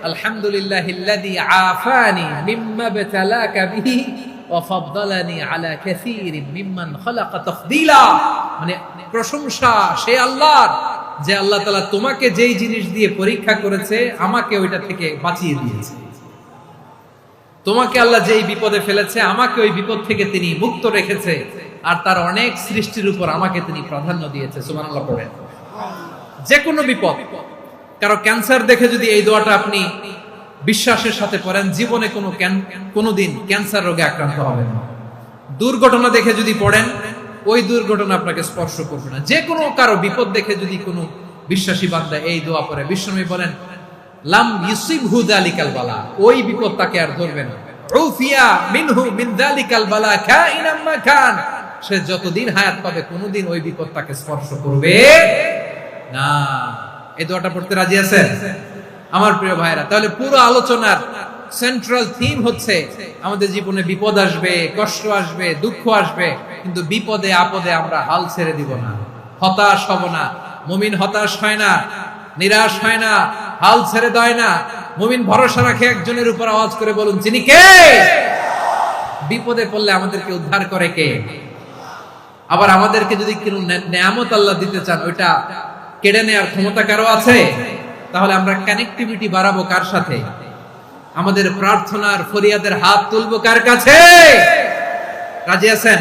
আলহামদুলিল্লাহিল্লাযী আফানি মিম্মা বাতালাকা বিহি ওয়া ফাদ্দালানি আলা কাসীরিন মিম্মান খালাকা তাফদীলা, মানে প্রশংসা সে আল্লাহর, যে আল্লাহ তাআলা তোমাকে যেই জিনিস দিয়ে পরীক্ষা করেছে, আমাকে ওইটা থেকে বাঁচিয়ে দিয়েছে। তোমাকে আল্লাহ যেই বিপদে ফেলেছে, আমাকে ওই বিপদ থেকে তিনি মুক্ত রেখেছে, আর তার অনেক সৃষ্টির উপর আমাকে তিনি প্রাধান্য দিয়েছে। সুবহানাল্লাহ পড়েন। যে কোনো বিপদ, কারো ক্যান্সার দেখে যদি এই দোয়াটা আপনি বিশ্বাসের সাথে পড়েন, জীবনে কোনোদিন ক্যান্সার রোগে আক্রান্ত হবেন না। দুর্ঘটনা দেখে যদি পড়েন, ওই দুর্ঘটনা আপনাকে স্পর্শ করবে না। যে কোনো কারো বিপদ দেখে যদি কোনো বিশ্বাসী বান্দা এই দোয়া পড়ে, বিশ্বনবী বলেন, লাম ইউসিবহু যালিকাল বালা, ওই বিপদ তাকে আর ধরবে না। উফিয়া মিনহু মিন যালিকাল বালা কাইনাম মা কান, সে যতদিন হায়াত পাবে কোনোদিন ওই বিপদ তাকে স্পর্শ করবে না। এই দোয়াটা পড়তে রাজি আছেন আমার প্রিয় ভাইরা? তাহলে পুরো আলোচনার সেন্ট্রাল থিম হচ্ছে আমাদের জীবনে বিপদ আসবে, কষ্ট আসবে, দুঃখ আসবে, কিন্তু বিপদে আপদে আমরা হাল ছেড়ে দিব না, হতাশ হব না। মুমিন হতাশ হয় না, নিরাশ হয় না, হাল ছেড়ে দেয় না। মুমিন ভরসা রাখে একজনের উপর। আওয়াজ করে বলুন, যিনি কে? বিপদে পড়লে আমাদেরকে উদ্ধার করে কে? আবার আমাদেরকে যদি কোনো নেয়ামত আল্লাহ দিতে চান, ওইটা কেড়ে নেওয়ার ক্ষমতা কারো আছে? তাহলে আমরা কানেক্টিভিটি বাড়াবো কার সাথে? আমাদের প্রার্থনার ফরিয়াদের হাত তুলবো কার কাছে? রাজি আছেন?